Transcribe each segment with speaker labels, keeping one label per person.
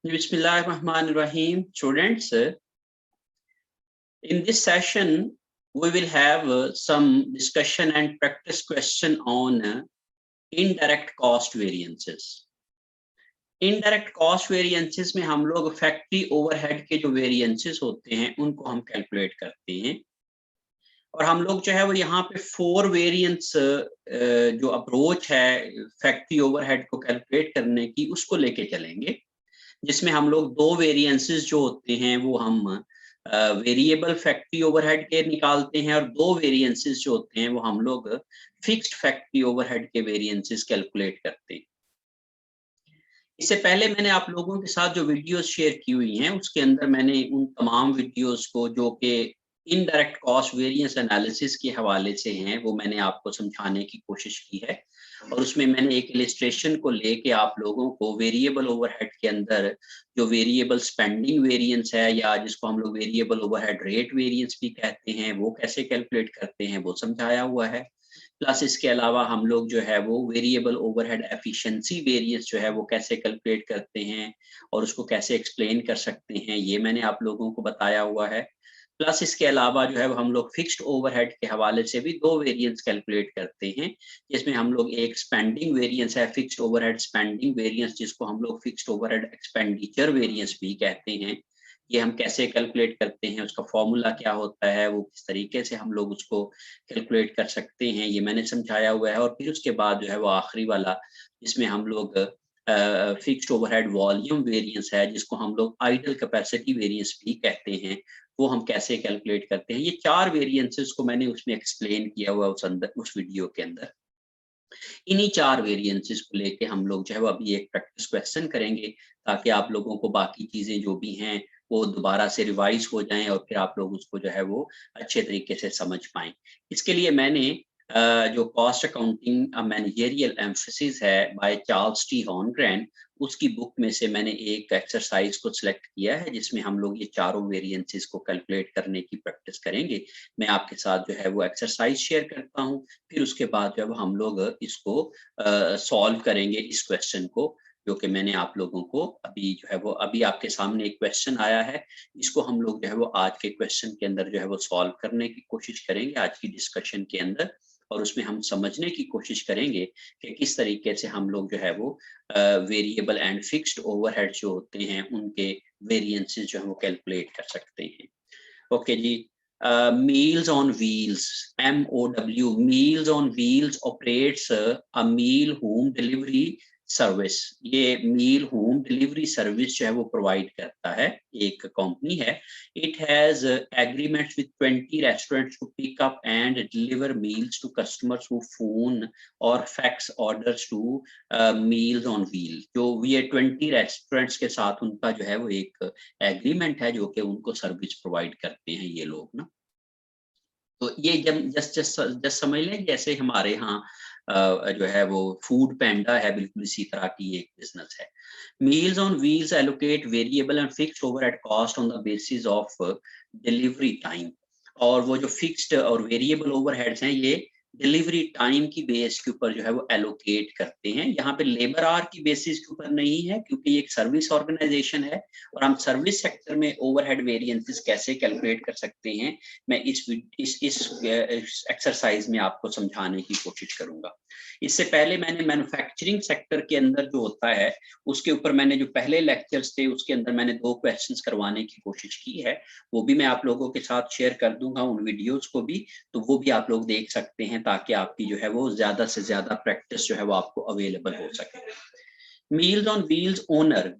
Speaker 1: Bismillahirrahmanirrahim. Students, in this session, we will have some discussion and practice question on indirect cost variances. Indirect cost variances में हम लोग factory overhead के जो variances होते हैं उनको हम कैलकुलेट करते हैं और हम लोग जो है वो यहाँ पे 4 वेरिएंस जो अप्रोच है फैक्ट्री ओवरहेड को कैलकुलेट करने की उसको लेके चलेंगे, जिसमें हम लोग 2 वेरिएंसेस जो होते हैं वो हम वेरिएबल फैक्ट्री ओवरहेड के निकालते हैं और 2 वेरिएंसेस जो होते हैं वो हम लोग फिक्स्ड फैक्ट्री ओवरहेड के वेरिएंसेस कैलकुलेट करते हैं। इससे पहले मैंने आप लोगों के साथ जो वीडियोस शेयर की हुई हैं उसके अंदर मैंने उन तमाम वीडियोस को जो कि इनडायरेक्ट कॉस्ट वेरिएंस एनालिसिस के हवाले से हैं वो मैंने आपको समझाने की कोशिश की है और उसमें मैंने एक इलस्ट्रेशन को लेके आप लोगों को वेरिएबल ओवरहेड के अंदर जो वेरिएबल स्पेंडिंग वेरिएंस है या जिसको हम लोग वेरिएबल ओवरहेड रेट वेरिएंस भी कहते हैं वो कैसे कैलकुलेट करते हैं वो समझाया हुआ है। प्लस इसके अलावा हम लोग जो है वो वेरिएबल ओवरहेड एफिशिएंसी वेरिएंस जो है वो कैसे कैलकुलेट करते हैं और उसको कैसे एक्सप्लेन कर सकते हैं ये मैंने आप लोगों को बताया हुआ है। प्लस इसके अलावा जो है वो हम लोग फिक्स्ड ओवरहेड के हवाले से भी 2 वेरिएंस कैलकुलेट करते हैं, जिसमें हम लोग एक स्पेंडिंग वेरिएंस है फिक्स्ड ओवरहेड स्पेंडिंग वेरिएंस जिसको हम लोग फिक्स्ड ओवरहेड एक्सपेंडिचर वेरिएंस भी कहते हैं। ये हम कैसे कैलकुलेट करते हैं, उसका फॉर्मूला क्या होता है, वो किस तरीके से हम लोग उसको कैलकुलेट कर सकते हैं, ये मैंने समझाया हुआ है। और फिर उसके बाद जो है वो आखिरी वाला जिसमें हम लोग फिक्स्ड ओवरहेड वॉल्यूम वेरिएंस है जिसको हम लोग आइडल कैपेसिटी वेरिएंस भी कहते हैं, वो हम कैसे कैलकुलेट करते हैं। ये 4 वेरिएंसेस को मैंने उसमें एक्सप्लेन किया हुआ उस वीडियो के अंदर। इन्हीं 4 वेरिएंसेस को लेके हम लोग जो है वो अभी एक प्रैक्टिस क्वेश्चन करेंगे ताकि आप लोगों को बाकी चीजें जो भी हैं वो दोबारा से रिवाइज हो जाएं और फिर आप लोग उसको जो है वो अच्छे तरीके से समझ पाएं। इसके लिए मैंने जो कॉस्ट अकाउंटिंग मैनेजरियल एम्फेसिस है बाय चार्ल्स टी हॉर्नग्रेन उसकी बुक में से मैंने एक एक्सरसाइज को सिलेक्ट किया है जिसमें हम लोग ये चारों वेरिएंसेस को कैलकुलेट करने की प्रैक्टिस करेंगे। मैं आपके साथ जो है वो एक्सरसाइज शेयर करता हूँ, फिर उसके बाद जब हम लोग इसको सॉल्व करेंगे इस क्वेश्चन को जो कि मैंने आप लोगों को अभी जो है वो अभी आपके सामने एक क्वेश्चन आया है, इसको हम लोग जो है वो आज के क्वेश्चन के अंदर जो है वो सॉल्व करने की कोशिश करेंगे आज की डिस्कशन के अंदर और उसमें हम समझने की कोशिश करेंगे कि किस तरीके से हम लोग जो है वो वेरिएबल एंड फिक्स्ड ओवरहेड जो होते हैं उनके वेरिएंसेस जो है वो कैलकुलेट कर सकते हैं। ओके जी। Meals on Wheels, MOW, Meals on Wheels operates a meal home delivery service. ये मील होम डिलीवरी सर्विस जो है वो प्रोवाइड करता है, एक कंपनी है। It has agreements with 20 restaurants to pick up and deliver meals to customers who phone और fax orders to meals on wheel. जो ये 20 रेस्टोरेंट्स के साथ उनका जो है वो एक एग्रीमेंट है जो कि उनको सर्विस प्रोवाइड करते हैं ये लोग ना। तो ये जस्ट समझ लें जैसे हमारे यहाँ जो है वो फूड पैंडा है, बिल्कुल इसी तरह की एक बिजनेस है। Meals on wheels allocate variable and fixed overhead cost on the basis of delivery time. और वो जो फिक्स्ड और वेरिएबल ओवरहेड्स हैं ये डिलीवरी टाइम की बेस के ऊपर जो है वो एलोकेट करते हैं। यहाँ पे लेबर आवर की बेसिस के ऊपर नहीं है क्योंकि ये एक सर्विस ऑर्गेनाइजेशन है और हम सर्विस सेक्टर में ओवरहेड वेरिएंसेस कैसे कैलकुलेट कर सकते हैं मैं इस एक्सरसाइज में आपको समझाने की कोशिश करूंगा। इससे पहले मैंने मैन्युफैक्चरिंग सेक्टर के अंदर जो होता है उसके ऊपर मैंने जो पहले लेक्चर्स थे उसके अंदर मैंने 2 क्वेश्चंस करवाने की कोशिश की है, वो भी मैं आप लोगों के साथ शेयर कर दूंगा उन वीडियोस को भी, तो वो भी आप लोग देख सकते हैं ताकि आपकी जो है वो ज्यादा से ज्यादा प्रैक्टिस जो है वो आपको अवेलेबल हो सके। मील्स ऑन व्हील्स ओनर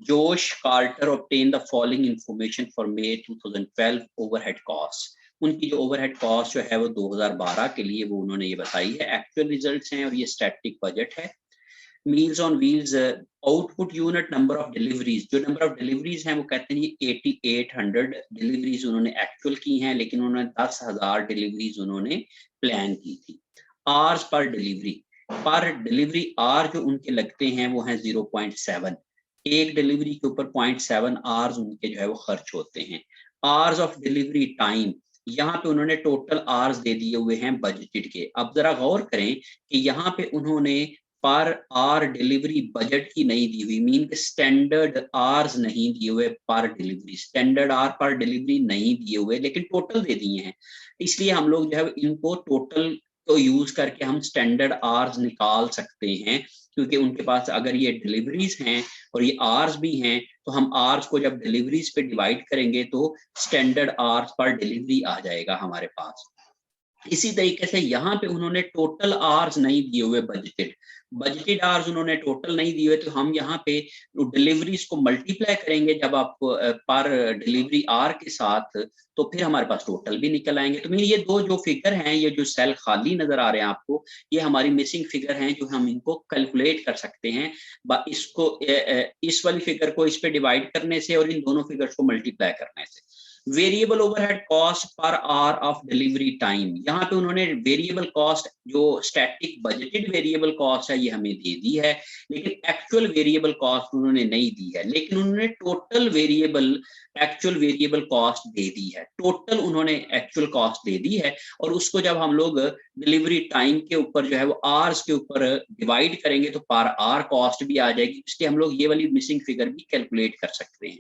Speaker 1: जोश quarter obtained the following information for May 2012 overhead costs। उनकी जो ओवरहेड कॉस्ट जो है वो 2012 के लिए वो उन्होंने ये बताई है, एक्चुअल रिजल्ट्स हैं और ये स्टैटिक बजट है। Meals on wheels output unit number of deliveries, जो नंबर ऑफ डिलीवरीज हैं वो कहते हैं ये 8800 डिलीवरीज उन्होंने एक्चुअल की हैं लेकिन उन्होंने 10,000 डिलीवरीज उन्होंने प्लान की थी। आवर्स पर डिलीवरी आर जो उनके लगते हैं वो हैं 0.7, एक डिलीवरी के ऊपर 0.7 आवर्स उनके जो है वो खर्च होते हैं। आवर्स ऑफ डिलीवरी टाइम, यहाँ पे उन्होंने टोटल आवर्स दे दिए हुए हैं बजटेड के। अब जरा गौर करें कि यहाँ पे उन्होंने पर आर डिलीवरी बजट की नहीं दी हुई, मीन के स्टैंडर्ड आर्स नहीं दिए हुए पर delivery, standard R per delivery नहीं दिए हुए, लेकिन टोटल दे दिए हैं। इसलिए हम लोग जो है इनको टोटल को यूज करके हम स्टैंडर्ड आर्स निकाल सकते हैं, क्योंकि उनके पास अगर ये डिलीवरीज हैं और ये आर्स भी हैं, तो हम आर्स को जब डिलीवरीज पे डिवाइड करेंगे तो स्टैंडर्ड आर्स पर डिलीवरी आ जाएगा हमारे पास। इसी तरीके से यहाँ पे उन्होंने टोटल आवर्स नहीं दिए हुए, बजटेड आवर्स उन्होंने टोटल नहीं दिए हुए, तो हम यहाँ पे डिलीवरीज को मल्टीप्लाई करेंगे जब आप पर डिलीवरी आर के साथ, तो फिर हमारे पास टोटल भी निकल आएंगे। तो ये दो जो फिगर हैं, ये जो सेल खाली नजर आ रहे हैं आपको, ये हमारी मिसिंग फिगर हैं, जो हम इनको कैलकुलेट कर सकते हैं इसको इस वाली फिगर को इस पे डिवाइड करने से और इन दोनों फिगर्स को मल्टीप्लाई करने से। Variable overhead cost per hour of delivery time, यहाँ पे उन्होंने वेरिएबल कॉस्ट जो स्टैटिक बजटेड वेरिएबल कॉस्ट है ये हमें दे दी है, लेकिन एक्चुअल वेरिएबल कॉस्ट उन्होंने नहीं दी है, लेकिन उन्होंने total variable actual variable cost दे दी है, टोटल उन्होंने एक्चुअल कॉस्ट दे दी है। और उसको जब हम लोग डिलीवरी टाइम के ऊपर जो है वो आवर्स के ऊपर डिवाइड करेंगे तो पर आवर कॉस्ट भी आ जाएगी, इसलिए हम लोग ये वाली मिसिंग फिगर भी कैलकुलेट कर सकते हैं।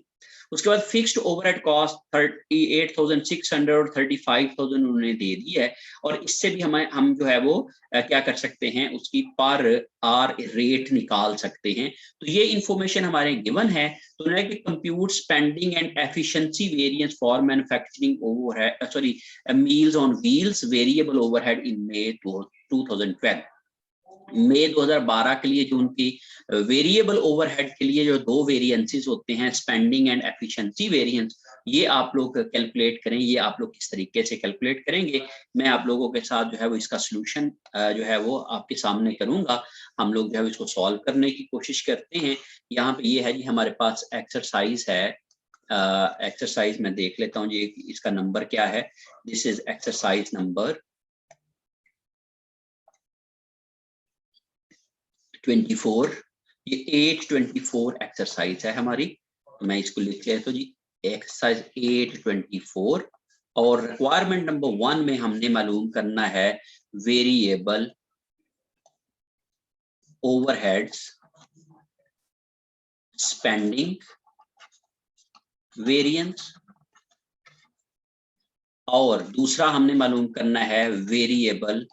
Speaker 1: उसके बाद फिक्स्ड ओवरहेड कॉस्ट 38,600 और 35,000 उन्होंने दे दी है, और इससे भी हम जो है वो क्या कर सकते हैं, उसकी पर आर रेट निकाल सकते हैं। तो ये इंफॉर्मेशन हमारे गिवन है। तो उन्होंने कि compute spending and efficiency variance for manufacturing overhead, sorry, meals on wheels variable overhead in May 2012। मई 2012 के लिए जो उनकी वेरिएबल ओवरहेड के लिए जो दो वेरिएंसेस होते हैं, स्पेंडिंग एंड एफिशिएंसी वेरिएंस, ये आप लोग कैलकुलेट करें। ये आप लोग किस तरीके से कैलकुलेट करेंगे, मैं आप लोगों के साथ जो है वो इसका सॉल्यूशन जो है वो आपके सामने करूंगा। हम लोग जो है इसको सॉल्व करने की कोशिश करते हैं। यहाँ पे ये है जी हमारे पास एक्सरसाइज है, एक्सरसाइज मैं देख लेता हूँ जी इसका नंबर क्या है। This is exercise number 24। ये 824 एक्सरसाइज है हमारी, तो मैं इसको लिख लेता हूँ जी, एक्सरसाइज 824। और रिक्वायरमेंट नंबर 1 में हमने मालूम करना है वेरिएबल ओवरहेड्स स्पेंडिंग वेरिएंस, और दूसरा हमने मालूम करना है वेरिएबल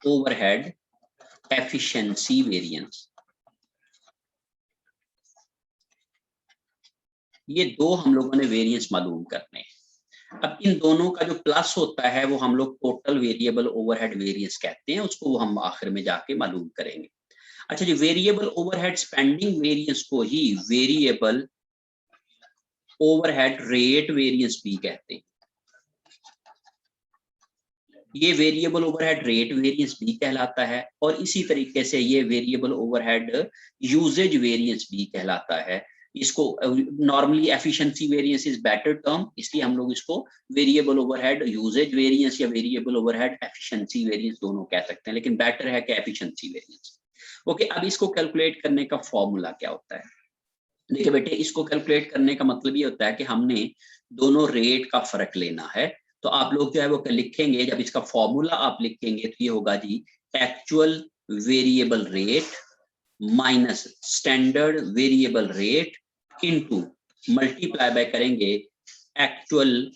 Speaker 1: ओवरहेड एफिशिएंसी वेरिएंस। ये दो हम लोगों ने वेरिएंस मालूम करने हैं। अब इन दोनों का जो प्लस होता है वो हम लोग टोटल वेरिएबल ओवरहेड वेरिएंस कहते हैं, उसको हम आखिर में जाके मालूम करेंगे। अच्छा जी, वेरिएबल ओवरहेड स्पेंडिंग वेरिएंस को ही वेरिएबल ओवरहेड रेट वेरिएंस भी कहते हैं। ये वेरिएबल ओवरहेड रेट वेरिएंस भी कहलाता है, और इसी तरीके से ये वेरिएबल ओवरहेड यूजेज वेरिएंस भी कहलाता है। इसको normally efficiency variance is better term, इसलिए हम लोग इसको वेरिएबल ओवरहेड यूजेज वेरिएंस या वेरिएबल ओवरहेड एफिशिएंसी वेरिएंस दोनों कह सकते हैं, लेकिन बेटर है कि एफिशिएंसी वेरिएंस। ओके, अब इसको कैलकुलेट करने का फॉर्मूला क्या होता है। देखिए बेटे, इसको कैलकुलेट करने का मतलब ये होता है कि हमने दोनों रेट का फर्क लेना है। तो आप लोग जो है वो लिखेंगे, जब इसका फॉर्मूला आप लिखेंगे तो ये होगा जी actual variable rate minus standard variable rate into multiply by करेंगे एक्चुअल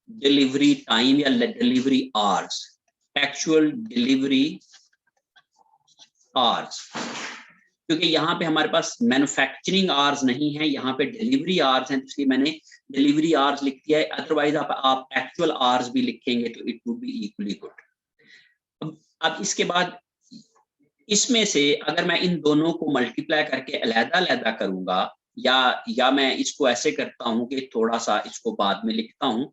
Speaker 1: डिलीवरी टाइम या delivery hours, actual delivery hours, क्योंकि यहाँ पे हमारे पास मैन्युफैक्चरिंग आवर्स नहीं है, यहाँ पे डिलीवरी आवर्स हैं, इसलिए मैंने डिलीवरी आवर्स लिख दिया है। अदरवाइज आप एक्चुअल आवर्स भी लिखेंगे तो it would be equally good. अब इसके बाद इसमें से अगर मैं इन दोनों को मल्टीप्लाई करके अलग-अलग करूंगा, या मैं इसको ऐसे करता हूं कि थोड़ा सा इसको बाद में लिखता हूं,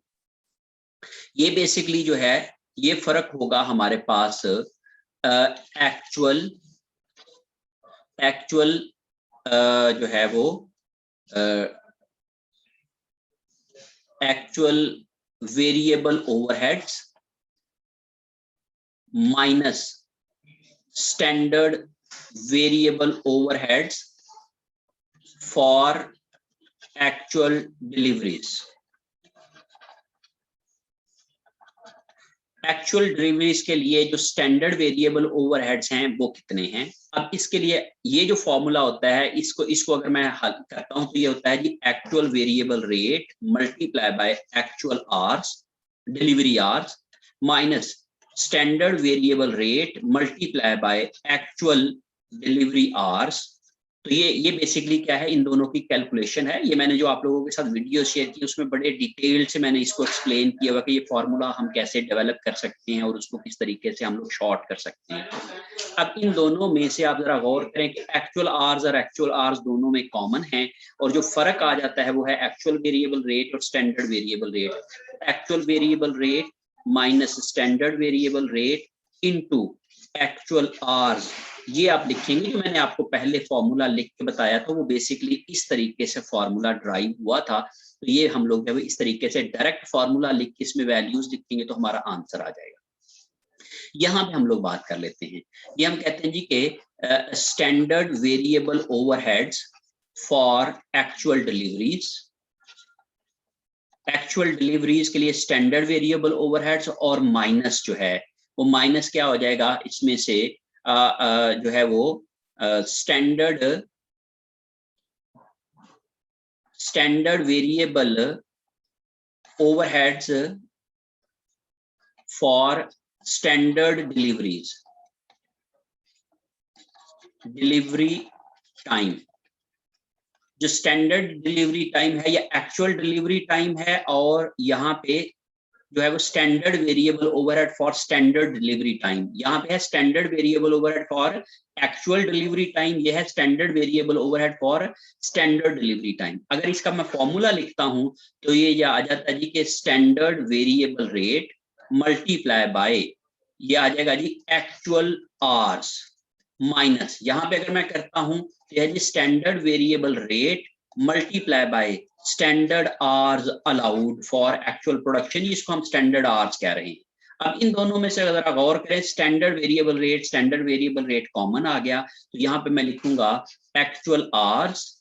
Speaker 1: ये बेसिकली जो है ये फर्क होगा हमारे पास एक्चुअल जो है वो actual variable overheads minus standard variable overheads for actual deliveries. Actual deliveries के लिए जो स्टैंडर्ड वेरिएबल ओवरहेड्स हैं वो कितने हैं। अब इसके लिए ये जो फॉर्मूला होता है इसको अगर मैं हल करता हूं तो ये होता है जी actual variable rate multiply by actual hours delivery hours minus standard variable rate multiply by actual delivery hours. तो ये बेसिकली क्या है, इन दोनों की कैलकुलेशन है। ये मैंने जो आप लोगों के साथ वीडियो शेयर की उसमें बड़े डिटेल से मैंने इसको एक्सप्लेन किया हुआ कि ये फॉर्मूला हम कैसे डेवलप कर सकते हैं और उसको किस तरीके से हम लोग शॉर्ट कर सकते हैं। अब इन दोनों में से आप जरा गौर करें कि एक्चुअल आवर्स और एक्चुअल आवर्स दोनों में कॉमन है और जो फर्क आ जाता है वो है एक्चुअल वेरिएबल रेट और standard variable rate. Actual variable rate minus standard variable rate into actual hours, ये आप लिखेंगे। जो मैंने आपको पहले फॉर्मूला लिख के बताया था वो बेसिकली इस तरीके से फॉर्मूला ड्राइव हुआ था। तो ये हम लोग जब इस तरीके से डायरेक्ट फॉर्मूला लिख के इसमें वैल्यूज लिखेंगे तो हमारा आंसर आ जाएगा। यहाँ पे हम लोग बात कर लेते हैं, ये हम कहते हैं जी के standard variable overheads for actual deliveries. Actual deliveries के लिए स्टैंडर्ड वेरिएबल ओवरहेड्स और माइनस जो है वो माइनस क्या हो जाएगा इसमें से जो है वो standard variable overheads for standard deliveries delivery time. जो स्टैंडर्ड डिलीवरी टाइम है या एक्चुअल डिलीवरी टाइम है और यहाँ पे जो है वो standard variable overhead for standard delivery time. यहाँ पे है standard variable overhead for actual delivery time, ये है standard variable overhead for standard delivery time. अगर इसका मैं फॉर्मूला लिखता हूं तो ये आ जाता है जी के standard variable rate multiply bye ये आ जाएगा जी एक्चुअल आवर्स माइनस, यहाँ पे अगर मैं करता हूं तो यह जी standard variable rate multiply by standard hours allowed for actual production, इसको हम स्टैंडर्ड आवर्स कह रहे हैं। अब इन दोनों में से अगर आप गौर करें स्टैंडर्ड वेरिएबल रेट कॉमन आ गया तो यहाँ पे मैं लिखूंगा actual hours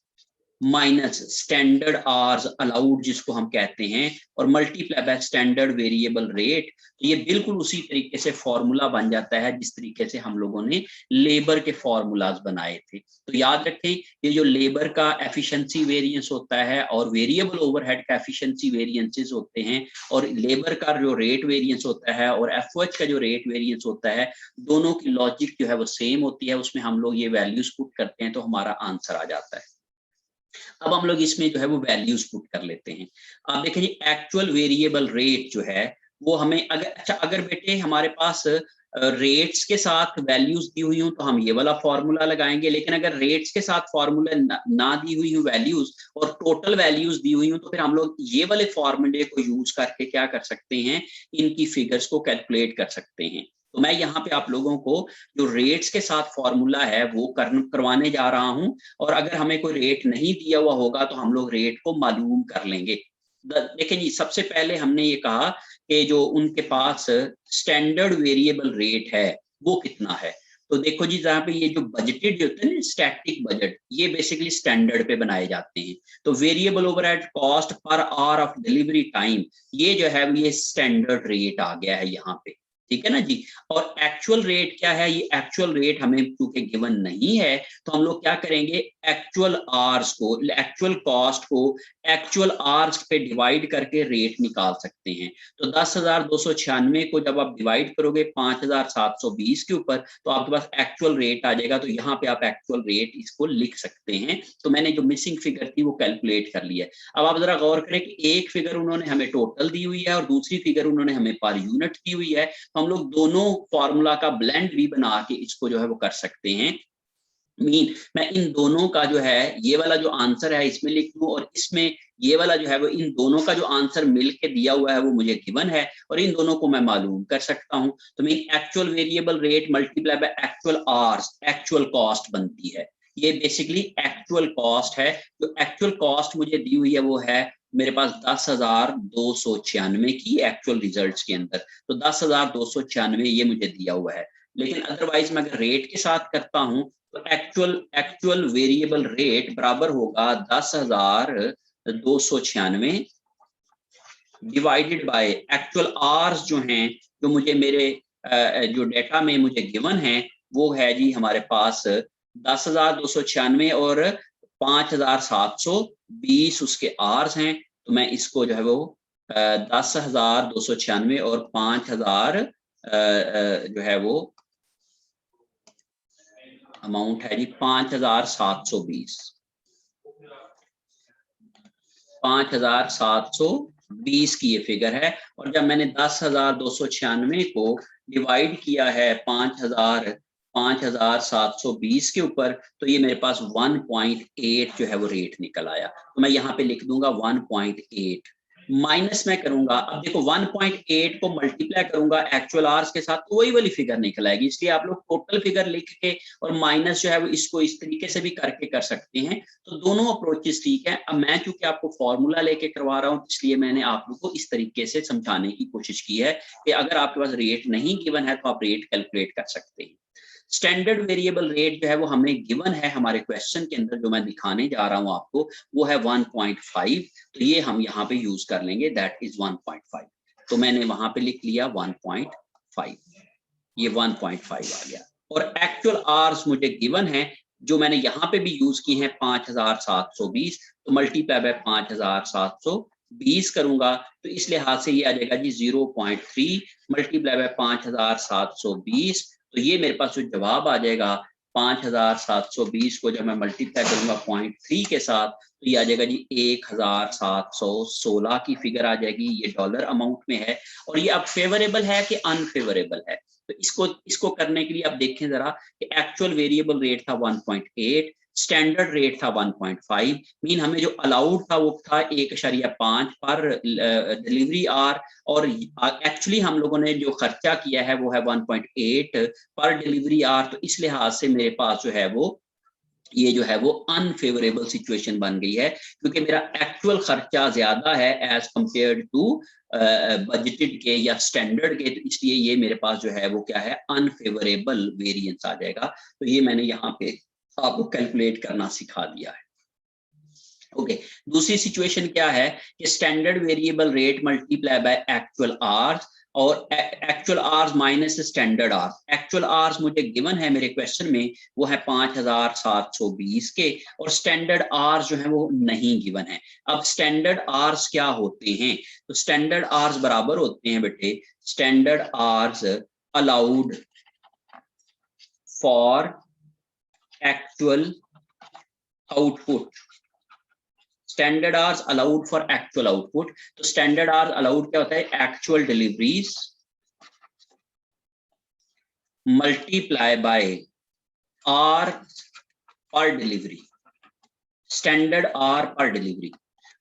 Speaker 1: minus standard hours allowed जिसको हम कहते हैं और multiply by standard variable rate. तो ये बिल्कुल उसी तरीके से फॉर्मूला बन जाता है जिस तरीके से हम लोगों ने लेबर के फॉर्मूलाज बनाए थे। तो याद रखें ये जो लेबर का एफिशिएंसी वेरिएंस होता है और वेरिएबल ओवरहेड का एफिशिएंसी वेरिएंसेस होते हैं और लेबर का जो रेट वेरिएंस होता है और एफओएच का जो रेट वेरिएंस होता है, दोनों की लॉजिक जो है वो सेम होती है। उसमें हम लोग ये वैल्यूज पुट करते हैं तो हमारा आंसर आ जाता है। अब हम लोग इसमें जो है वो वैल्यूज पुट कर लेते हैं। आप देखें जी एक्चुअल वेरिएबल रेट जो है वो हमें अगर बेटे हमारे पास रेट्स के साथ वैल्यूज दी हुई हो तो हम ये वाला फॉर्मूला लगाएंगे, लेकिन अगर रेट्स के साथ फॉर्मूला ना दी हुई हो वैल्यूज और टोटल वैल्यूज दी हुई हो तो फिर हम लोग ये वाले फॉर्मूले को यूज करके क्या कर सकते हैं, इनकी फिगर्स को कैलकुलेट कर सकते हैं। तो मैं यहाँ पे आप लोगों को जो रेट्स के साथ फॉर्मूला है वो करवाने जा रहा हूं और अगर हमें कोई रेट नहीं दिया हुआ होगा तो हम लोग रेट को मालूम कर लेंगे। देखें जी सबसे पहले हमने ये कहा कि जो उनके पास स्टैंडर्ड वेरिएबल रेट है वो कितना है। तो देखो जी जहाँ पे ये जो बजटेड होते हैं स्टैटिक बजट ये बेसिकली स्टैंडर्ड पे बनाए जाते हैं। तो variable overhead cost per hour of delivery time ये जो है ये स्टैंडर्ड रेट आ गया है यहाँ पे, ठीक है ना जी। और एक्चुअल रेट क्या है, ये एक्चुअल रेट हमें क्योंकि गिवन नहीं है तो हम लोग क्या करेंगे एक्चुअल आवर्स को एक्चुअल कॉस्ट को एक्चुअल आवर्स पे डिवाइड करके रेट निकाल सकते हैं। तो 10,296 को जब आप डिवाइड करोगे 5,720 के ऊपर तो आपके पास एक्चुअल रेट आ जाएगा। तो यहाँ पे आप एक्चुअल रेट इसको लिख सकते हैं। तो मैंने जो मिसिंग फिगर थी वो कैलकुलेट कर लिया है। अब आप जरा गौर करें कि एक फिगर उन्होंने हमें टोटल दी हुई है और दूसरी फिगर उन्होंने हमें पर यूनिट दी हुई है। हम लोग दोनों फॉर्मूला का ब्लेंड भी बना के इसको जो है वो कर सकते हैं। मैं इन दोनों का जो है ये वाला जो आंसर है इसमें लिख दूं और इसमें ये वाला जो है वो इन दोनों का जो आंसर मिलके दिया हुआ है वो मुझे गिवन है और इन दोनों को मैं मालूम कर सकता हूं। तो मैं actual variable rate multiply by actual hours actual cost बनती है। ये बेसिकली एक्चुअल कॉस्ट है। जो एक्चुअल कॉस्ट मुझे दी हुई है वो है मेरे पास 10,296 की एक्चुअल रिजल्ट्स के अंदर। तो 10,296 ये मुझे दिया हुआ है। लेकिन अदरवाइज मैं अगर रेट के साथ करता हूं तो एक्चुअल वेरिएबल रेट बराबर होगा 10,296 डिवाइडेड बाय एक्चुअल आवर्स जो हैं जो मुझे मेरे जो डेटा में मुझे गिवन है वो है जी हमारे पास 10,296 और 5,720 उसके आर्स हैं। तो मैं इसको जो है वो 10,296 और 5,000 जो है वो अमाउंट है जी 5,720 5,720 की ये फिगर है। और जब मैंने 10,296 को डिवाइड किया है 5,720 के ऊपर तो ये मेरे पास 1.8 जो है वो रेट निकल आया। तो मैं यहाँ पे लिख दूंगा 1.8 माइनस मैं करूंगा। अब देखो 1.8 को मल्टीप्लाई करूंगा एक्चुअल आवर्स के साथ तो वही वाली फिगर निकल आएगी। इसलिए आप लोग टोटल फिगर लिख के और माइनस जो है वो इसको इस तरीके से भी करके कर सकते हैं। तो दोनों अप्रोचेस ठीक है। अब मैं चूंकि आपको फॉर्मूला लेके करवा रहा हूँ इसलिए मैंने आप लोग को इस तरीके से समझाने की कोशिश की है कि अगर आपके पास रेट नहीं गिवन है तो आप रेट कैलकुलेट कर सकते हैं। स्टैंडर्ड वेरिएबल रेट जो है वो हमें गिवन है हमारे क्वेश्चन के अंदर, जो मैं दिखाने जा रहा हूं आपको वो है 1.5। तो ये हम यहाँ पे यूज कर लेंगे, दैट इज 1.5। तो मैंने वहां पे लिख लिया 1.5, ये 1.5 आ गया। और एक्चुअल आवर्स मुझे गिवन है जो मैंने यहाँ पे भी यूज की है 5,720, तो मल्टीप्लाई बाय 5,720 करूंगा तो इस लिहाज से ये आ जाएगा जी 0.3 मल्टीप्लाई बाय 5,720। तो ये मेरे पास जो जवाब आ जाएगा 5,720 को जब मैं मल्टीप्लाई करूंगा 0.3 के साथ तो ये आ जाएगा जी 1,716 की फिगर आ जाएगी। ये डॉलर अमाउंट में है। और ये अब फेवरेबल है कि अनफेवरेबल है, तो इसको करने के लिए आप देखें जरा कि एक्चुअल वेरिएबल रेट था 1.8, स्टैंडर्ड रेट था 1.5, मीन हमें जो अलाउड था वो था 1.5 पर डिलीवरी आर, और एक्चुअली हम लोगों ने जो खर्चा किया है वो है 1.8 पर डिलीवरी आर। तो इस लिहाज से मेरे पास जो है वो ये जो है वो अनफेवरेबल सिचुएशन बन गई है क्योंकि मेरा एक्चुअल खर्चा ज्यादा है एज कंपेयर्ड टू बजटेड के या स्टैंडर्ड के। तो इसलिए ये मेरे पास जो है वो क्या है, अनफेवरेबल वेरिएंस आ जाएगा। तो ये मैंने यहाँ पे आपको कैलकुलेट करना सिखा दिया है। ओके दूसरी सिचुएशन क्या है कि standard variable rate multiply by actual hours और actual hours minus standard hours. Actual hours मुझे गिवन है मेरे क्वेश्चन में वो है 5,720 के, और स्टैंडर्ड आवर्स जो है वो नहीं गिवन है। अब स्टैंडर्ड आवर्स क्या होते हैं, तो स्टैंडर्ड आवर्स बराबर होते हैं बेटे standard hours allowed for actual output. Standard hours allowed for actual output. तो स्टैंडर्ड आवर्स अलाउड क्या होता है, actual deliveries multiply by R per delivery, standard R per delivery.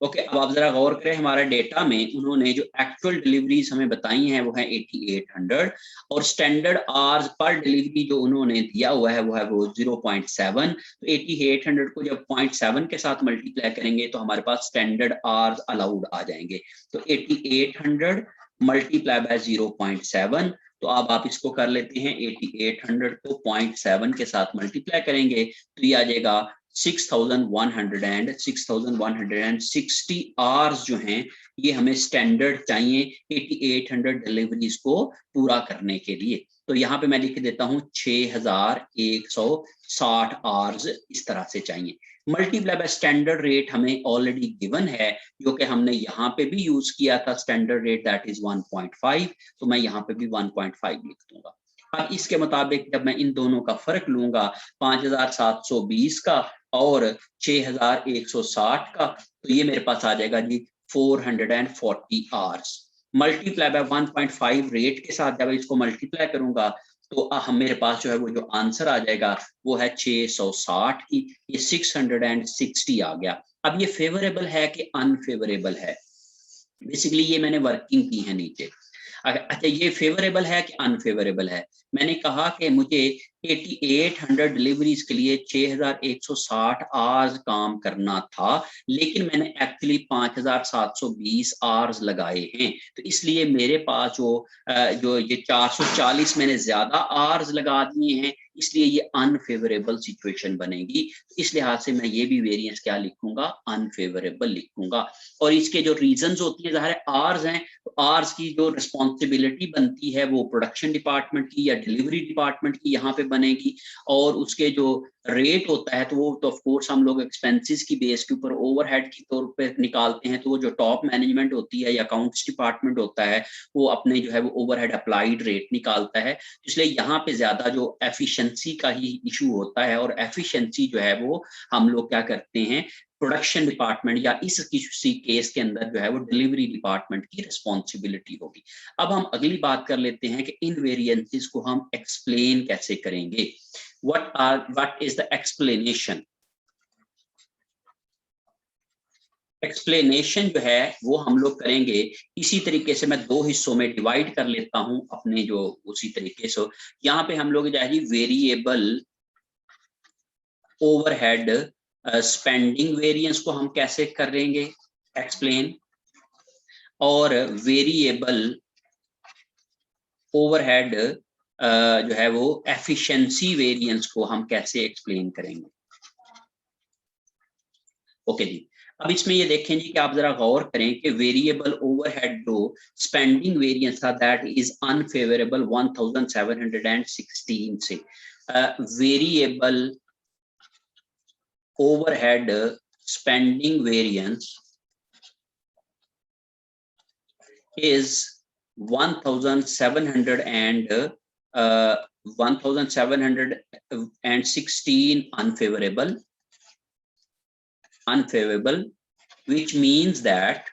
Speaker 1: Okay अब आप जरा गौर करें हमारे डेटा में उन्होंने जो एक्चुअल डिलीवरीज हमें बताई हैं वो है 8800, और स्टैंडर्ड आवर्स पर डिलीवरी जो उन्होंने दिया हुआ है वो है वो 0.7। तो 8800 को जब 0.7 के साथ मल्टीप्लाई करेंगे तो हमारे पास स्टैंडर्ड आवर्स अलाउड आ जाएंगे। तो 8800 मल्टीप्लाई बाय 0.7, तो अब आप इसको कर लेते हैं 8800 को 0.7 के साथ मल्टीप्लाई करेंगे तो ये आ जाएगा 6,160 आवर्स जो हैं ये हमें स्टैंडर्ड चाहिए 8800 डिलीवरीज को पूरा करने के लिए। तो यहाँ पे मैं लिख देता हूँ 6,160 आवर्स इस तरह से चाहिए। मल्टीप्लाई बाय स्टैंडर्ड रेट हमें ऑलरेडी गिवन है जो कि हमने यहाँ पे भी यूज किया था, स्टैंडर्ड रेट दैट इज 1.5। तो मैं यहाँ पे भी 1.5 लिख दूंगा। अब इसके मुताबिक जब मैं इन दोनों का फर्क लूंगा 5,720 का और 6,160 का, तो ये मेरे पास आ जाएगा जी 440 आवर्स मल्टीप्लाई बाय 1.5 रेट के साथ जब इसको मल्टीप्लाई करूंगा तो मेरे पास जो है वो जो आंसर आ जाएगा वो है 660 की, ये 660 आ गया। अब ये फेवरेबल है कि अनफेवरेबल है, बेसिकली ये मैंने वर्किंग की है नीचे। अच्छा ये फेवरेबल है कि अनफेवरेबल है, मैंने कहा कि मुझे 8800 डिलीवरीज के लिए 6160 आवर्स काम करना था, लेकिन मैंने एक्चुअली 5720 आवर्स लगाए हैं, तो इसलिए मेरे पास जो ये 440 मैंने ज्यादा आवर्स लगा दिए हैं, इसलिए ये अनफेवरेबल सिचुएशन बनेगी। इस लिहाज से मैं ये भी वेरिएंस क्या लिखूंगा, अनफेवरेबल लिखूंगा। और इसके जो रीजंस होती है, ज़ाहिर है आर्स हैं, तो आर्स की जो रिस्पॉन्सिबिलिटी बनती है वो प्रोडक्शन डिपार्टमेंट की या डिलीवरी डिपार्टमेंट की यहाँ पे बनेगी, और उसके जो रेट होता है तो वो तो ऑफ कोर्स हम लोग एक्सपेंसेस की बेस के ऊपर ओवरहेड के तौर पे निकालते हैं, तो वो जो टॉप मैनेजमेंट होती है या अकाउंट्स डिपार्टमेंट होता है वो अपने जो है वो ओवरहेड अप्लाइड रेट निकालता है। इसलिए यहाँ पे ज्यादा जो एफिशिएंसी का ही इशू होता है, और एफिशिएंसी जो है वो हम लोग क्या करते हैं, प्रोडक्शन डिपार्टमेंट या इस किसी केस के अंदर जो है वो डिलीवरी डिपार्टमेंट की रिस्पॉन्सिबिलिटी होगी। अब हम अगली बात कर लेते हैं कि इन वेरिएंसेस को हम एक्सप्लेन कैसे करेंगे। what is the explanation? Explanation जो है वो हम लोग करेंगे इसी तरीके से, मैं दो हिस्सों में डिवाइड कर लेता हूं अपने जो उसी तरीके से। यहाँ पे हम लोग जाएगी वेरिएबल ओवरहेड स्पेंडिंग वेरिएंस को हम कैसे करेंगे एक्सप्लेन, और वेरिएबल ओवरहेड जो है वो एफिशिएंसी वेरिएंस को हम कैसे एक्सप्लेन करेंगे। ओके जी, अब इसमें ये देखें जी कि आप जरा गौर करें कि वेरिएबल ओवरहेड जो स्पेंडिंग वेरिएंस था दैट इज अनफेवरेबल 1716 से। Variable overhead spending variance is 1716 unfavorable, which means that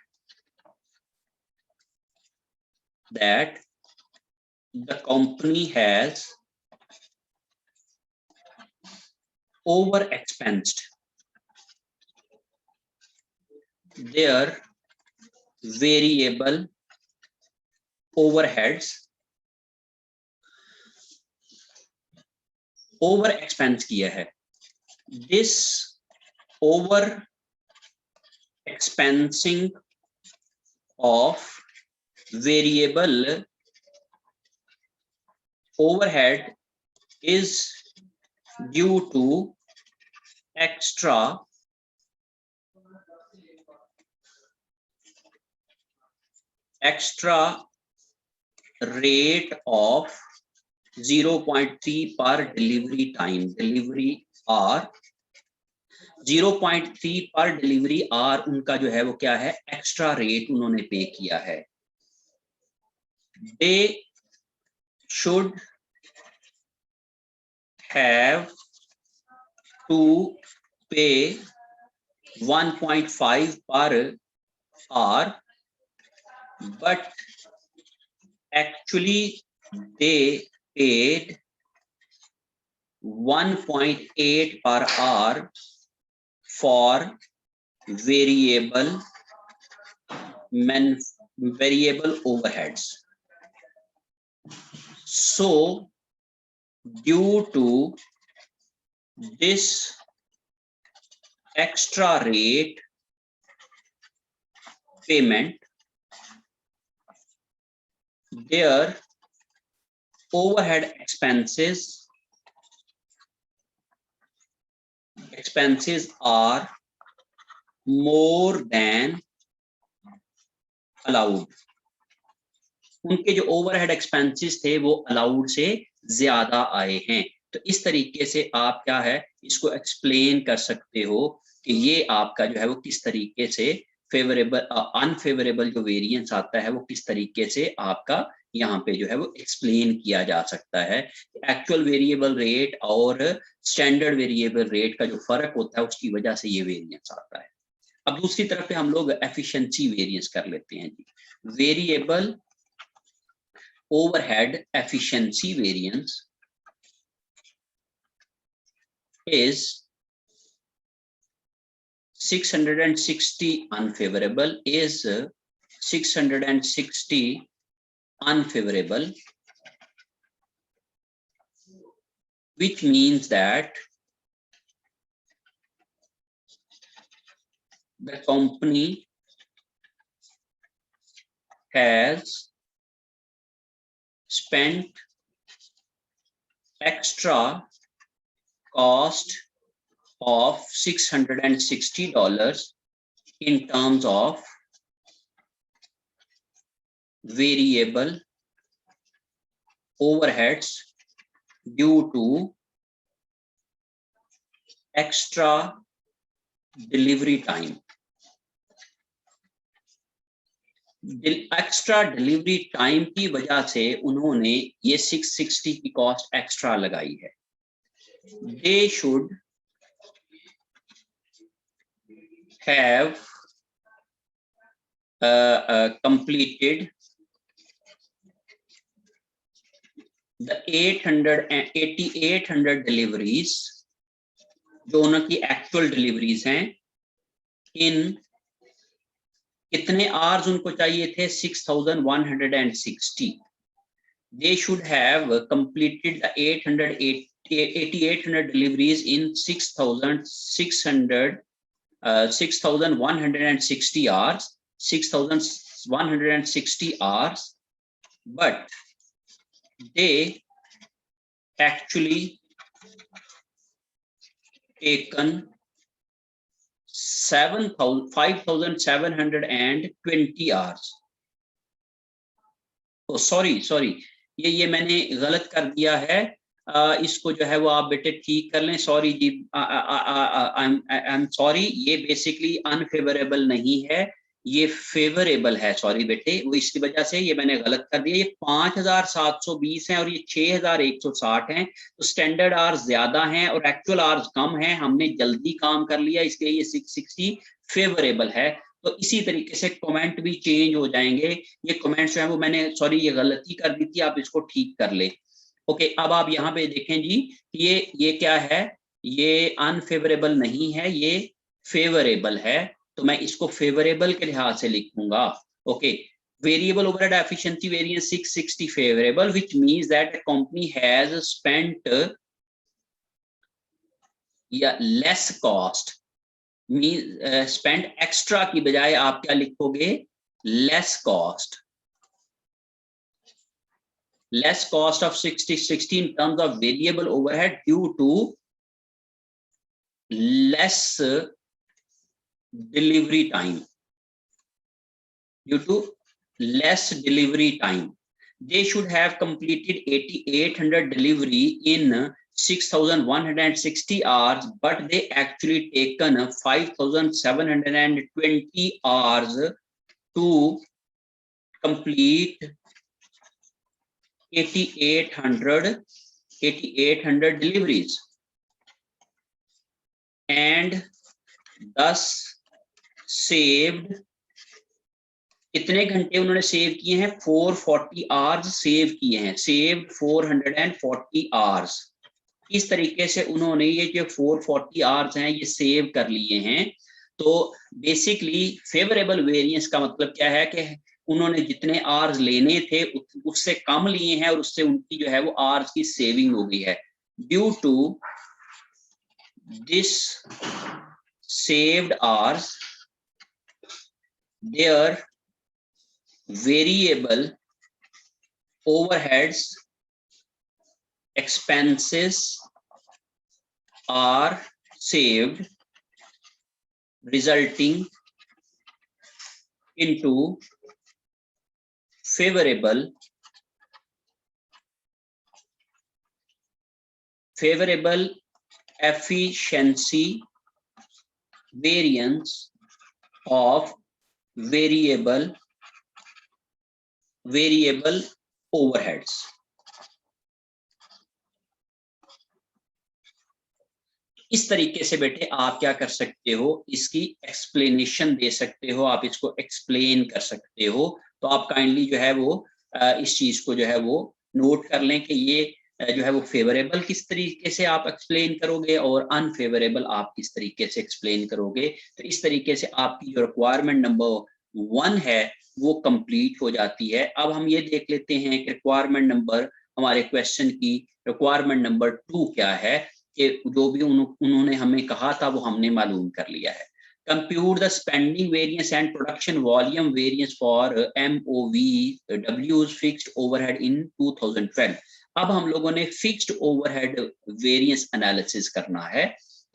Speaker 1: the company has overexpensed their variable overheads, over expense किया है। This over expensing of variable overhead is due to extra rate of 0.3 per delivery time, delivery hour 0.3 पर delivery are उनका जो है वो क्या है, extra rate उन्होंने पे किया है। They should have to pay 1.5 per R, but actually they paid 1.8 per hour for variable overheads. So due to this extra rate payment, their overhead expenses are more than allowed. उनके जो overhead expenses थे वो allowed से ज्यादा आए हैं। तो इस तरीके से आप क्या है इसको एक्सप्लेन कर सकते हो कि ये आपका जो है वो किस तरीके से फेवरेबल अनफेवरेबल जो वेरिएंस आता है वो किस तरीके से आपका यहाँ पे जो है वो एक्सप्लेन किया जा सकता है। एक्चुअल वेरिएबल रेट और स्टैंडर्ड वेरिएबल रेट का जो फर्क होता है उसकी वजह से ये वेरिएंस आता है। अब दूसरी तरफ पे हम लोग एफिशिएंसी वेरिएंस कर लेते हैं जी। Variable overhead efficiency variance is 660 unfavorable, is 660 unfavorable which means that the company has spent extra cost of $660 in terms of variable overheads due to extra delivery time. Extra delivery time की वजह से उन्होंने ये 660 की cost extra लगाई है. They should have completed the 800 deliveries जो उनकी एक्चुअल डिलीवरीज हैं. इन कितने आवर्स उनको चाहिए थे? 6160. They should have completed the 800 deliveries in 6160 hours, 6160 hours, but they actually taken 5720 hours. Oh, sorry, ये मैंने गलत कर दिया है. इसको जो है वो आप बेटे ठीक कर लें. सॉरी जी, आई एम सॉरी. ये बेसिकली अनफेवरेबल नहीं है, ये फेवरेबल है. सॉरी बेटे, वो इसकी वजह से ये मैंने गलत कर दिया. ये 5720 है और ये 6160 हैं. तो स्टैंडर्ड आवर्स ज्यादा हैं और एक्चुअल आवर्स कम हैं. हमने जल्दी काम कर लिया, इसलिए ये 660 फेवरेबल है. तो इसी तरीके से कमेंट भी चेंज हो जाएंगे. ये कमेंट जो है वो मैंने सॉरी ये गलती कर दी थी, आप इसको ठीक कर ले. ओके, अब आप यहाँ पे देखें जी, ये क्या है? ये अनफेवरेबल नहीं है, ये फेवरेबल है. तो मैं इसको फेवरेबल के लिहाज से लिखूंगा. Okay, variable overhead efficiency variance 660 favorable, which means that the company has spent less cost. means spent extra की बजाय आप क्या लिखोगे? less cost. Less cost of 60 in terms of variable overhead due to less delivery time. Due to less delivery time, they should have completed 800 delivery in 6160 hours, but they actually taken 5720 hours to complete 8800 deliveries, and thus saved. कितने घंटे उन्होंने save किए हैं? 440 hours save किए हैं. Saved 440 hours. इस तरीके से उन्होंने ये जो 440 आवर्स हैं ये सेव कर लिए हैं. तो बेसिकली फेवरेबल वेरिएंस का मतलब क्या है कि उन्होंने जितने आवर्स लेने थे उससे कम लिए हैं और उससे उनकी जो है वो आवर्स की सेविंग हो गई है. Due to this saved hours, there variable overheads expenses are saved, resulting into favorable efficiency variance of variable overheads. इस तरीके से बेटे आप क्या कर सकते हो? इसकी एक्सप्लेनेशन दे सकते हो, आप इसको एक्सप्लेन कर सकते हो. तो आप काइंडली जो है वो इस चीज को जो है वो नोट कर लें कि ये जो है वो फेवरेबल किस तरीके से आप एक्सप्लेन करोगे और अनफेवरेबल आप किस तरीके से एक्सप्लेन करोगे. तो इस तरीके से आपकी जो रिक्वायरमेंट नंबर 1 है वो कंप्लीट हो जाती है. अब हम ये देख लेते हैं कि रिक्वायरमेंट नंबर हमारे क्वेश्चन की रिक्वायरमेंट नंबर 2 क्या है कि जो भी उन्होंने हमें कहा था वो हमने मालूम कर लिया है। Compute the spending variance and production volume variance for MOVW's fixed overhead in 2012. अब हम लोगों ने फिक्स्ड ओवरहेड वेरिएंस एनालिसिस करना है,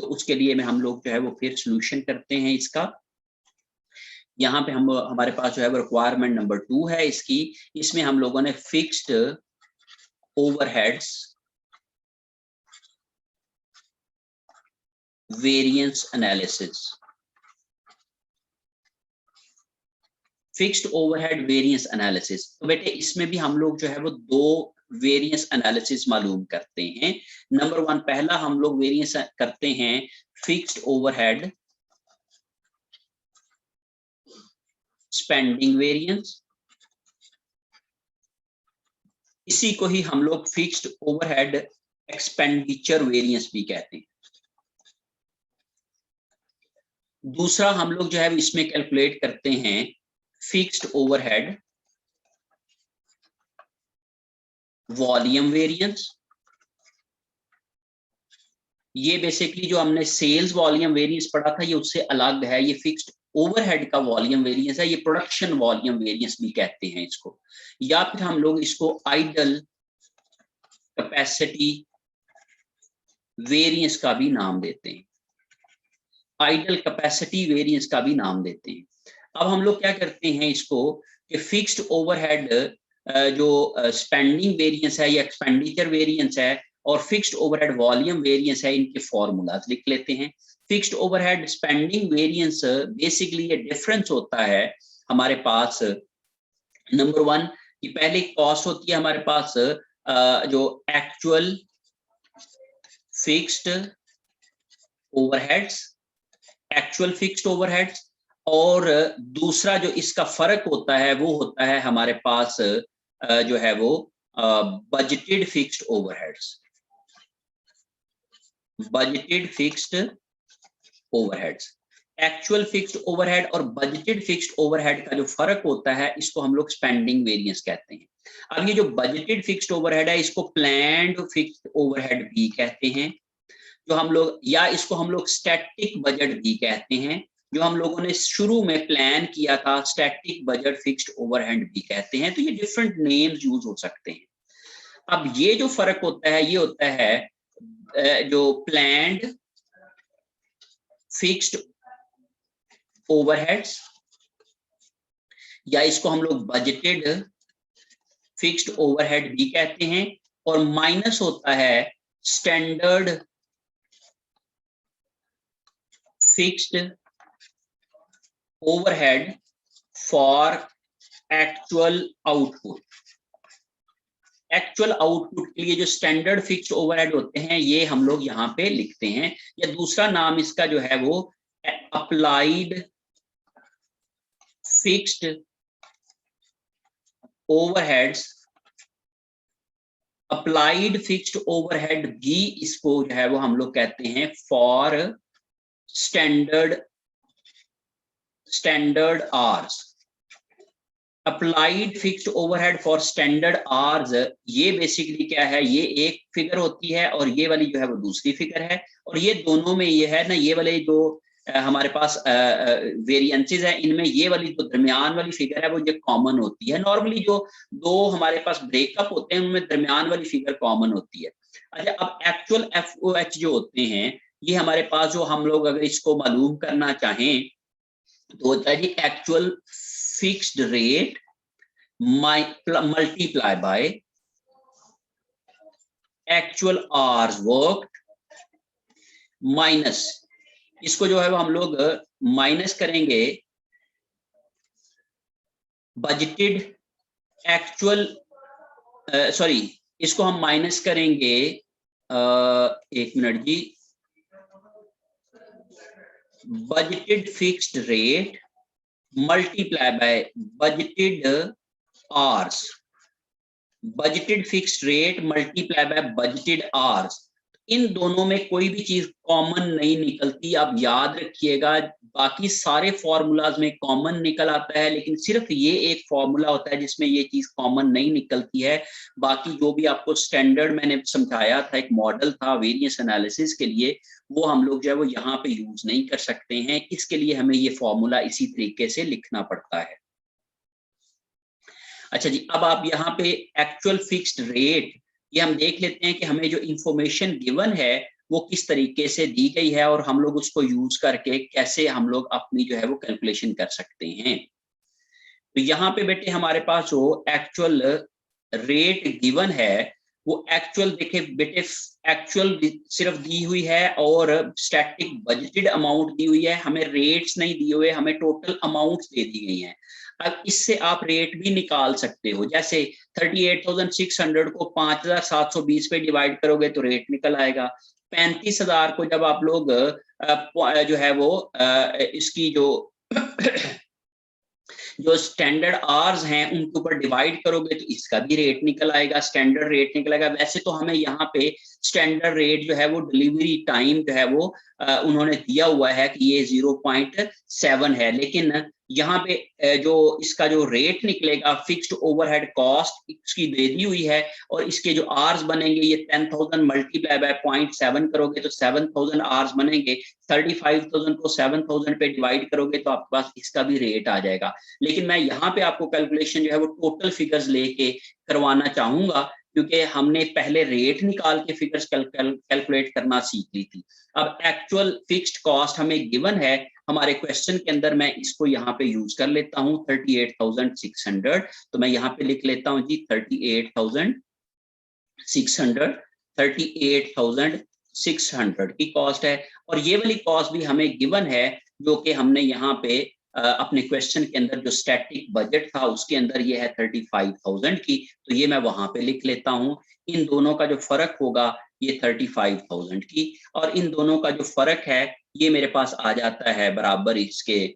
Speaker 1: तो उसके लिए में हम लोग जो है वो फिर सॉल्यूशन करते हैं इसका। यहाँ पे हम हमारे पास जो है वो रिक्वायरमेंट नंबर 2 है इसकी। इसमें हम लोगों ने fixed overheads variance analysis, fixed overhead variance analysis. तो बेटे इसमें भी हम लोग जो है वो 2 वेरिएंस एनालिसिस मालूम करते हैं। नंबर 1 पहला हम लोग वेरिएंस करते हैं फिक्स्ड ओवरहेड स्पेंडिंग वेरिएंस, इसी को ही हम लोग फिक्स्ड ओवरहेड एक्सपेंडिचर वेरिएंस भी कहते हैं। दूसरा हम लोग जो है इसमें कैलकुलेट करते हैं फिक्स्ड ओवरहेड वॉल्यूम वेरिएंस। ये बेसिकली जो हमने सेल्स वॉल्यूम वेरिएंस पढ़ा था ये उससे अलग है, ये फिक्स्ड ओवरहेड का वॉल्यूम वेरिएंस है, ये प्रोडक्शन वॉल्यूम वेरिएंस भी कहते हैं इसको, या फिर हम लोग इसको आइडल कैपेसिटी वेरिएंस का भी नाम देते हैं, आइडल कैपेसिटी वेरिएंस का भी नाम देते हैं। अब हम लोग क्या करते हैं इसको कि फिक्स्ड ओवरहेड जो स्पेंडिंग वेरिएंस है या एक्सपेंडिचर वेरिएंस है और फिक्स्ड ओवरहेड वॉल्यूम वेरिएंस है, इनके फॉर्मूलाज लिख लेते हैं। Fixed overhead spending variance basically ये डिफरेंस होता है हमारे पास, नंबर 1 ये पहले कॉस्ट होती है हमारे पास जो actual fixed overheads, actual fixed overheads, और दूसरा जो इसका फर्क होता है वो होता है हमारे पास जो है वो budgeted fixed overheads, budgeted fixed overheads. Actual fixed overhead और बजटेड फिक्स्ड ओवरहेड का जो फर्क होता है इसको हम लोग स्पेंडिंग वेरिएंस कहते हैं। अब ये जो बजटेड फिक्स्ड ओवरहेड है इसको प्लान्ड फिक्स्ड ओवरहेड भी कहते हैं, जो हम लोग, या इसको हम लोग स्टैटिक बजट भी कहते हैं, जो हम लोगों ने शुरू में प्लान किया था स्टैटिक बजट फिक्स्ड ओवरहेड भी कहते हैं। तो ये डिफरेंट नेम्स यूज हो सकते हैं। अब ये जो फर्क होता है ये होता है जो प्लान्ड फिक्स्ड ओवरहेड्स, या इसको हम लोग बजटेड फिक्स्ड ओवरहेड भी कहते हैं, और माइनस होता है standard fixed overhead for actual output. Actual output के लिए जो स्टैंडर्ड फिक्स्ड ओवरहेड होते हैं ये हम लोग यहाँ पे लिखते हैं, या दूसरा नाम इसका जो है वो applied fixed overheads, applied fixed overhead भी इसको जो है वो हम लोग कहते हैं for standard hours. Applied fixed overhead for standard hours, ये बेसिकली क्या है, ये एक फिगर होती है और ये वाली जो है वो दूसरी फिगर है, और ये दोनों में ये है ना, ये वाले जो हमारे पास वेरिएंसेस है इनमें ये वाली जो दरमियान वाली फिगर है वो ये कॉमन होती है। नॉर्मली जो दो हमारे पास ब्रेकअप होते हैं उनमें दरमियान वाली फिगर कॉमन होती है। अच्छा, अब एक्चुअल FOH जो होते हैं ये हमारे पास, जो हम लोग अगर इसको मालूम करना चाहें तो होता है जी actual fixed rate multiply by actual hours worked minus, इसको जो है वो हम लोग माइनस करेंगे बजटेड एक्चुअल, सॉरी इसको हम माइनस करेंगे, एक मिनट जी, budgeted fixed rate multiply by budgeted hours, budgeted fixed rate multiply by budgeted hours. इन दोनों में कोई भी चीज कॉमन नहीं निकलती, आप याद रखिएगा। बाकी सारे फॉर्मूलाज में कॉमन निकल आता है, लेकिन सिर्फ ये एक फॉर्मूला होता है जिसमें ये चीज कॉमन नहीं निकलती है। बाकी जो भी आपको स्टैंडर्ड मैंने समझाया था, एक मॉडल था वेरिएंस एनालिसिस के लिए, वो हम लोग जो है वो यहाँ पे यूज नहीं कर सकते हैं। इसके लिए हमें ये फॉर्मूला इसी तरीके से लिखना पड़ता है। अच्छा जी, अब आप यहाँ पे एक्चुअल फिक्स्ड रेट, ये हम देख लेते हैं कि हमें जो इंफॉर्मेशन गिवन है वो किस तरीके से दी गई है और हम लोग उसको यूज करके कैसे हम लोग अपनी जो है वो कैलकुलेशन कर सकते हैं। तो यहाँ पे बेटे हमारे पास जो एक्चुअल रेट गिवन है, वो एक्चुअल देखे बेटे, एक्चुअल सिर्फ दी हुई है और स्टैटिक बजटेड अमाउंट दी हुई है, हमें रेट्स नहीं दिए हुए, हमें टोटल अमाउंट्स दे दी गई हैं। अब इससे आप रेट भी निकाल सकते हो, जैसे 38,600 को 5,720 पे डिवाइड करोगे तो रेट निकल आएगा। 35,000 को जब आप लोग जो है वो इसकी जो स्टैंडर्ड आवर्स हैं उनके ऊपर डिवाइड करोगे तो इसका भी रेट निकल आएगा, स्टैंडर्ड रेट निकल आएगा। वैसे तो हमें यहाँ पे स्टैंडर्ड रेट जो है वो डिलीवरी टाइम जो है वो उन्होंने दिया हुआ है कि ये 0.7 है, लेकिन यहाँ पे जो इसका जो रेट निकलेगा, फिक्स्ड ओवरहेड कॉस्ट इसकी दे दी हुई है, और इसके जो आवर्स बनेंगे, ये 10,000 मल्टीप्लाई बाय 0.7 करोगे तो 7,000 आवर्स बनेंगे। 35,000 को 7,000 पे डिवाइड करोगे तो आपके पास इसका भी रेट आ जाएगा। लेकिन मैं यहाँ पे आपको कैलकुलेशन जो है वो टोटल फिगर्स लेके करवाना चाहूंगा, क्योंकि हमने पहले रेट निकाल के फिगर्स कैलकुलेट करना सीख ली थी। अब एक्चुअल फिक्स्ड कॉस्ट हमें गिवन है हमारे क्वेश्चन के अंदर, मैं इसको यहाँ पे यूज कर लेता हूँ 38,600। तो मैं यहाँ पे लिख लेता हूँ जी 38,600 की कॉस्ट है, और ये वाली कॉस्ट भी हमें गिवन है जो कि हमने यहाँ पे अपने क्वेश्चन के अंदर जो स्टैटिक बजट था उसके अंदर ये है 35,000 की, तो ये मैं वहां पे लिख लेता हूँ। इन दोनों का जो फर्क होगा ये 35,000 की, और इन दोनों का जो फर्क है ये मेरे पास आ जाता है बराबर इसके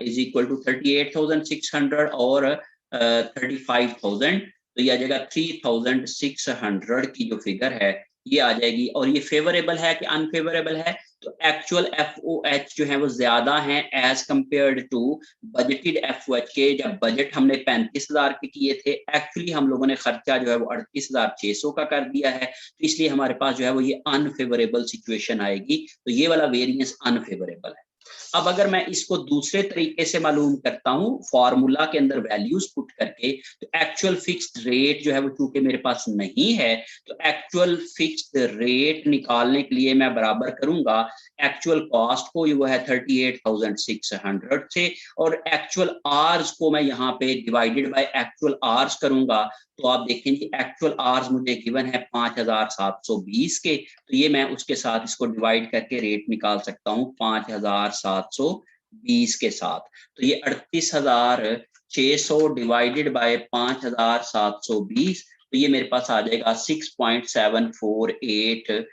Speaker 1: इज इक्वल टू 38,600 और 35,000, तो ये आ जाएगा 3,600 की जो फिगर है ये आ जाएगी। और ये फेवरेबल है कि अनफेवरेबल है, तो एक्चुअल FOH जो है वो ज्यादा है as compared to budgeted FOH के। जब बजट हमने 35,000 के किए थे, एक्चुअली हम लोगों ने खर्चा जो है वो 38,600 का कर दिया है, तो इसलिए हमारे पास जो है वो ये अनफेवरेबल सिचुएशन आएगी, तो ये वाला वेरिएंस अनफेवरेबल है। अब अगर मैं इसको दूसरे तरीके से मालूम करता हूं फॉर्मूला के अंदर वैल्यूज पुट करके, तो एक्चुअल फिक्स्ड रेट जो है वो चूंकि मेरे पास नहीं है, तो एक्चुअल फिक्स्ड रेट निकालने के लिए मैं बराबर करूंगा एक्चुअल कॉस्ट को, वो है 38,600 से, और एक्चुअल आवर्स को मैं यहाँ पे डिवाइडेड बाय एक्चुअल आवर्स करूंगा। तो आप देखेंगे एक्चुअल आवर्स मुझे गिवन है 5,720 के, तो ये मैं उसके साथ इसको डिवाइड करके रेट निकाल सकता हूँ 5,720 के साथ। तो ये 38,600 डिवाइडेड बाय 5,720, तो ये मेरे पास आ जाएगा 6.748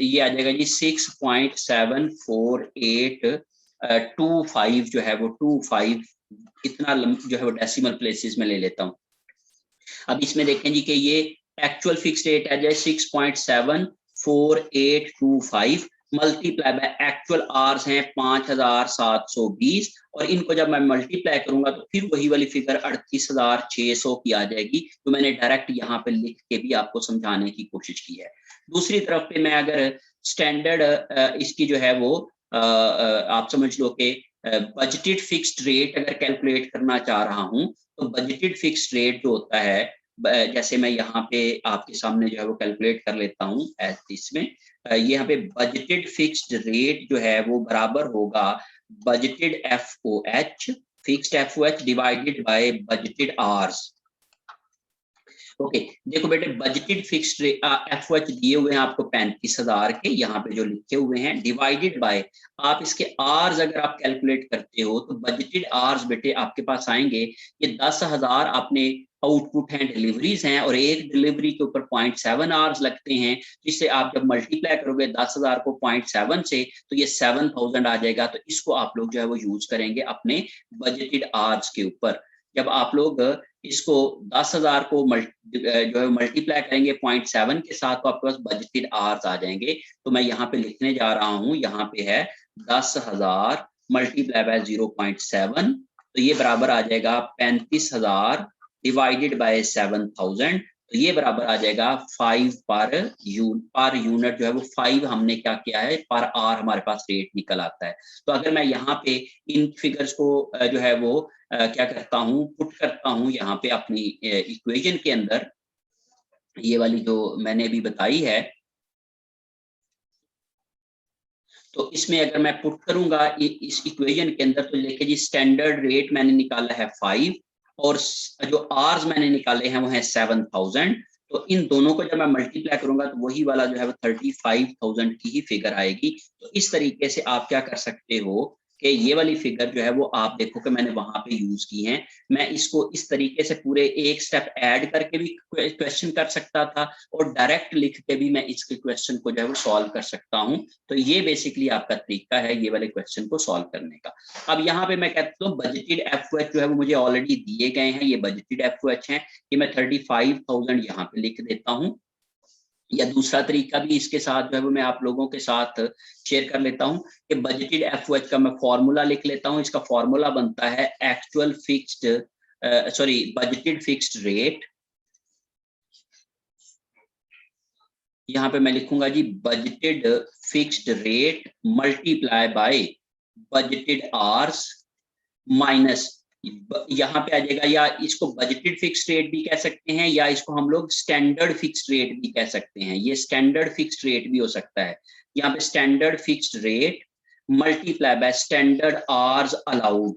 Speaker 1: ये आ जाएगा जी 6.74825 जो है वो 25 इतना जो है वो डेसिमल प्लेसेस में ले लेता हूँ। अब इसमें देखें जी कि ये एक्चुअल फिक्स रेट आ जाए 6.74825 मल्टीप्लाई बाय एक्चुअल आवर्स हैं 5,720, और इनको जब मैं मल्टीप्लाई करूंगा तो फिर वही वाली फिगर 38,600 की आ जाएगी, तो मैंने डायरेक्ट यहाँ पे लिख के भी आपको समझाने की कोशिश की है। दूसरी तरफ पे मैं अगर स्टैंडर्ड इसकी जो है वो आप समझ लो कि बजटेड फिक्स्ड रेट अगर कैलकुलेट करना चाह रहा हूं, तो बजटेड फिक्स्ड रेट जो होता है, जैसे मैं यहाँ पे आपके सामने जो है वो कैलकुलेट कर लेता हूँ इसमें, यहाँ पे बजटेड फिक्स्ड रेट जो है वो बराबर होगा budgeted FOH, fixed FOH divided by budgeted hours. Okay देखो बेटे, बजटेड फिक्स्ड FOH दिए हुए हैं आपको 35,000 के, यहाँ पे जो लिखे हुए हैं, डिवाइडेड बाय आप इसके आवर्स अगर आप कैलकुलेट करते हो तो बजटेड आवर्स बेटे आपके पास आएंगे, ये 10,000 आपने आउटपुट हैं, डिलीवरीज हैं, और एक डिलीवरी के ऊपर 0.7 आवर्स लगते हैं, जिससे आप जब मल्टीप्लाई करोगे 10,000 को 0.7 से तो ये 7,000 आ जाएगा। तो इसको आप लोग जो है वो यूज करेंगे अपने बजटेड आवर्स के ऊपर। जब आप लोग इसको 10,000 को जो है मल्टीप्लाई करेंगे 0.7 के साथ, तो आपके पास बजटेड आवर्स आ जाएंगे। तो मैं यहाँ पे लिखने जा रहा हूँ, यहाँ पे है 10,000 मल्टीप्लाई बाय 0.7, तो ये बराबर आ जाएगा 35,000 डिवाइडेड बाय 7,000, तो ये बराबर आ जाएगा 5 पर यूनिट जो है वो 5 हमने क्या किया है, पर आवर हमारे पास रेट निकल आता है। तो अगर मैं यहाँ पे इन फिगर्स को जो है वो क्या करता हूँ, पुट करता हूँ यहाँ पे अपनी इक्वेशन के अंदर, ये वाली जो मैंने अभी बताई है, तो इसमें अगर मैं पुट करूंगा इस इक्वेशन के अंदर, तो देखिए जी स्टैंडर्ड रेट मैंने निकाला है 5 और जो आवर्स मैंने निकाले हैं वो है 7,000। तो इन दोनों को जब मैं मल्टीप्लाई करूंगा तो वही वाला जो है वो 35,000 की ही फिगर आएगी। तो इस तरीके से आप क्या कर सकते हो कि ये वाली फिगर जो है वो आप देखो कि मैंने वहां पे यूज की है। मैं इसको इस तरीके से पूरे एक स्टेप ऐड करके भी क्वेश्चन कर सकता था और डायरेक्ट लिख के भी मैं इसके क्वेश्चन को जो है वो सॉल्व कर सकता हूँ। तो ये बेसिकली आपका तरीका है ये वाले क्वेश्चन को सॉल्व करने का। अब यहाँ पे मैं कहता हूँ बजटेड एफओएच जो है वो मुझे ऑलरेडी दिए गए हैं, ये बजटेड एफओएच हैं, कि मैं 35,000 यहाँ पे लिख देता हूँ। या दूसरा तरीका भी इसके साथ जो है वो मैं आप लोगों के साथ शेयर कर लेता हूं कि बजटेड एफओएच का मैं फॉर्मूला लिख लेता हूं। इसका फॉर्मूला बनता है actual fixed budgeted fixed rate. यहाँ पे मैं लिखूंगा जी budgeted fixed rate multiply by budgeted hours minus, यहाँ पे आ जाएगा, या इसको बजटेड फिक्स्ड रेट भी कह सकते हैं या इसको हम लोग स्टैंडर्ड फिक्स्ड रेट भी कह सकते हैं। ये स्टैंडर्ड फिक्स्ड रेट भी हो सकता है। यहाँ पे standard fixed rate multiply by standard hours allowed,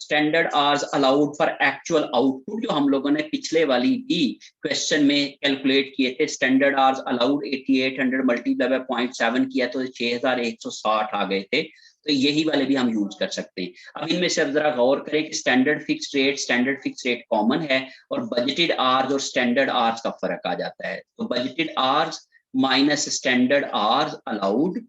Speaker 1: standard hours allowed for actual output, जो हम लोगों ने पिछले वाली भी क्वेश्चन में कैलकुलेट किए थे। Standard hours allowed 8800 multiply by 0.7 किया तो 6160 आ गए थे। तो यही वाले भी हम यूज कर सकते हैं। अब इनमें से अब जरा गौर करें कि स्टैंडर्ड फिक्स्ड रेट कॉमन है और बजटेड आवर्स और स्टैंडर्ड आवर्स का फर्क आ जाता है। तो budgeted hours minus standard hours allowed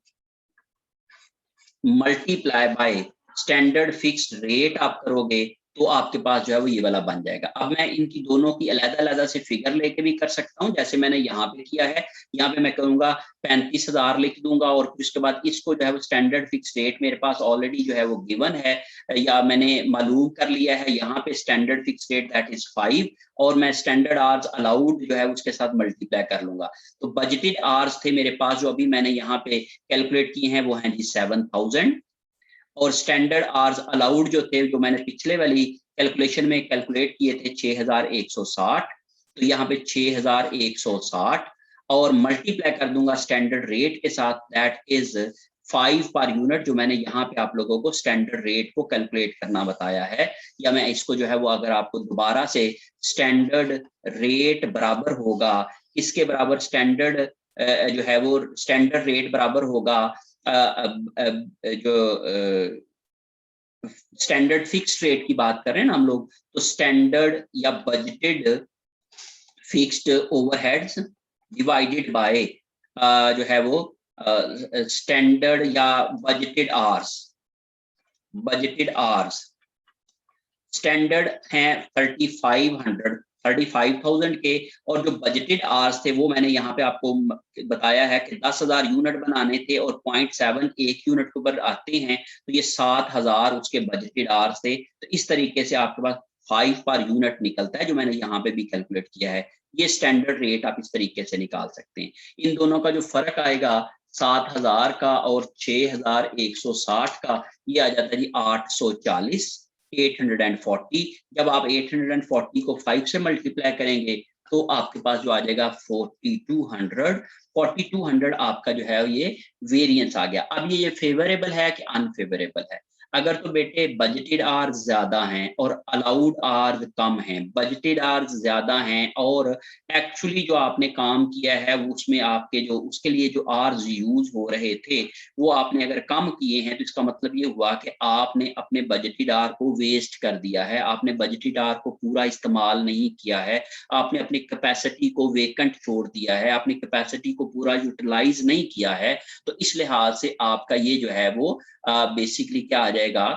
Speaker 1: multiply by standard fixed rate आप करोगे तो आपके पास जो है वो ये वाला बन जाएगा। अब मैं इनकी दोनों की अलग-अलग से फिगर लेके भी कर सकता हूँ, जैसे मैंने यहाँ पे किया है। यहाँ पे मैं करूंगा 35,000 लिख दूंगा और उसके बाद इसको जो है वो स्टैंडर्ड फिक्स्ड रेट मेरे पास ऑलरेडी जो है वो गिवन है या मैंने मालूम कर लिया है। यहाँ पे standard fixed rate that is 5 और मैं स्टैंडर्ड आवर्स अलाउड जो है उसके साथ मल्टीप्लाई कर लूंगा। तो बजटेड आवर्स थे मेरे पास जो अभी मैंने यहाँ पे कैलकुलेट किए हैं वो हैं जी 7,000 और स्टैंडर्ड आवर्स अलाउड जो थे जो मैंने पिछले वाली कैलकुलेशन में कैलकुलेट किए थे 6,160। तो यहाँ पे 6,160 और मल्टीप्लाई कर दूंगा स्टैंडर्ड रेट के साथ दैट इज 5 पर यूनिट, जो मैंने यहाँ पे आप लोगों को स्टैंडर्ड रेट को कैलकुलेट करना बताया है। या मैं इसको जो है वो अगर आपको दोबारा से स्टैंडर्ड रेट बराबर होगा इसके बराबर स्टैंडर्ड जो है वो स्टैंडर्ड रेट बराबर होगा जो स्टैंडर्ड फिक्स्ड रेट की बात कर रहे हैं ना हम लोग, तो स्टैंडर्ड या budgeted fixed overheads divided by जो है वो स्टैंडर्ड या बजटेड आवर्स स्टैंडर्ड हैं 35,000 के और जो बजटेड आवर्स थे वो मैंने यहाँ पे आपको बताया है कि 10,000 यूनिट बनाने थे और 0.7 एक यूनिट के ऊपर आते हैं, तो ये 7,000 उसके बजटेड आवर्स थे। तो इस तरीके से आपके पास 5 पर यूनिट निकलता है जो मैंने यहाँ पे भी कैलकुलेट किया है। ये स्टैंडर्ड रेट आप इस तरीके से निकाल सकते हैं। इन दोनों का जो फर्क आएगा 7,000 का और 6,160 का, ये आ जाता है जी 840 840। जब आप 840 को 5 से मल्टीप्लाई करेंगे तो आपके पास जो आ जाएगा 4200 आपका जो है ये वेरिएंस आ गया। अब ये फेवरेबल है कि अनफेवरेबल है? अगर तो बेटे बजटेड आवर्स ज्यादा हैं और अलाउड आवर्स कम हैं, बजटेड आवर्स ज्यादा हैं और एक्चुअली जो आपने काम किया है उसमें आपके जो उसके लिए जो आवर्स यूज हो रहे थे वो आपने अगर कम किए हैं, तो इसका मतलब ये हुआ कि आपने अपने बजटेड आवर को वेस्ट कर दिया है, आपने बजटेड आवर को पूरा इस्तेमाल नहीं किया है, आपने अपनी कैपेसिटी को वेकेंट छोड़ दिया है, अपनी कैपेसिटी को पूरा यूटिलाइज नहीं किया है। तो इस लिहाज से आपका ये जो है वो बेसिकली क्या आ जाएगा,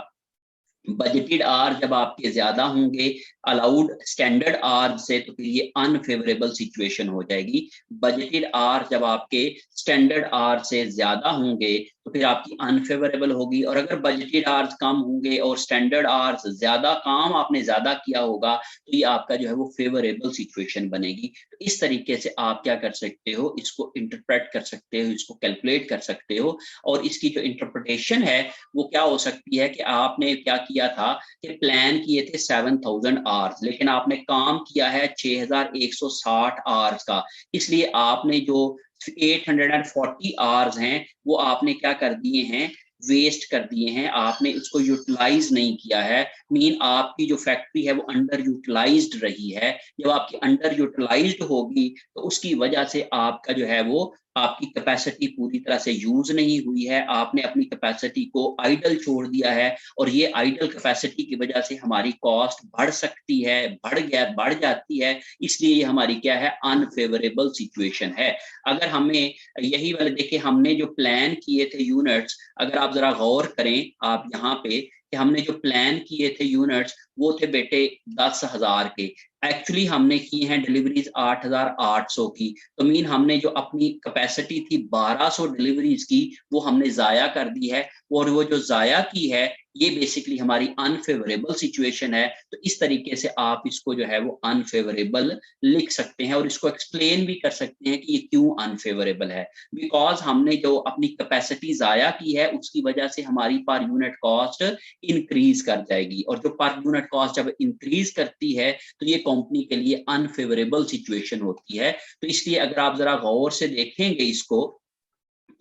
Speaker 1: बजटेड आर जब आपके ज्यादा होंगे अलाउड स्टैंडर्ड आर से, तो फिर ये अनफेवरेबल सिचुएशन हो जाएगी। बजटेड आर जब आपके स्टैंडर्ड आर से ज्यादा होंगे तो फिर आपकी अनफेवरेबल होगी, और अगर बजटेड आर्स कम होंगे और स्टैंडर्ड आर्स ज्यादा, काम आपने ज्यादा किया होगा, तो ये आपका जो है वो फेवरेबल सिचुएशन बनेगी। तो इस तरीके से आप क्या कर सकते हो, इसको इंटरप्रेट कर सकते हो, इसको कैलकुलेट कर सकते हो। और इसकी जो इंटरप्रिटेशन है वो क्या हो सकती है कि आपने क्या किया था कि प्लान किए थे 7000 आवर्स, लेकिन आपने काम किया है 6160 आवर्स का, इसलिए आपने जो 840 आवर्स हैं वो आपने क्या कर दिए हैं, वेस्ट कर दिए हैं, आपने उसको यूटिलाइज नहीं किया है। मीन आपकी जो फैक्ट्री है वो अंडर यूटिलाइज्ड रही है। जब आपकी अंडर यूटिलाइज्ड होगी तो उसकी वजह से आपका जो है वो आपकी कैपेसिटी पूरी तरह से यूज नहीं हुई है, आपने अपनी कैपेसिटी को आइडल छोड़ दिया है, और ये आइडल कैपेसिटी की वजह से हमारी कॉस्ट बढ़ सकती है, बढ़ जाती है, इसलिए ये हमारी क्या है, अनफेवरेबल सिचुएशन है। अगर हमें यही वाले देखिए, हमने जो प्लान किए थे यूनिट्स, अगर आप जरा गौर करें आप यहाँ पे कि हमने जो प्लान किए थे यूनिट्स वो थे बेटे 10,000 के, एक्चुअली हमने की हैं डिलीवरीज 8,800 की। तो मीन हमने जो अपनी कैपेसिटी थी 1200 डिलीवरीज की वो हमने जाया कर दी है, और वो जो जाया की है ये बेसिकली हमारी अनफेवरेबल सिचुएशन है। तो इस तरीके से आप इसको जो है वो अनफेवरेबल लिख सकते हैं, और इसको एक्सप्लेन भी कर सकते हैं कि ये क्यों अनफेवरेबल है। बिकॉज हमने जो अपनी कैपेसिटी जाया की है उसकी वजह से हमारी पर यूनिट कॉस्ट इंक्रीज कर जाएगी, और जो पर यूनिट कॉस्ट जब इंक्रीज करती है तो ये कंपनी के लिए अनफेवरेबल सिचुएशन होती है। तो इसलिए अगर आप जरा गौर से देखेंगे इसको,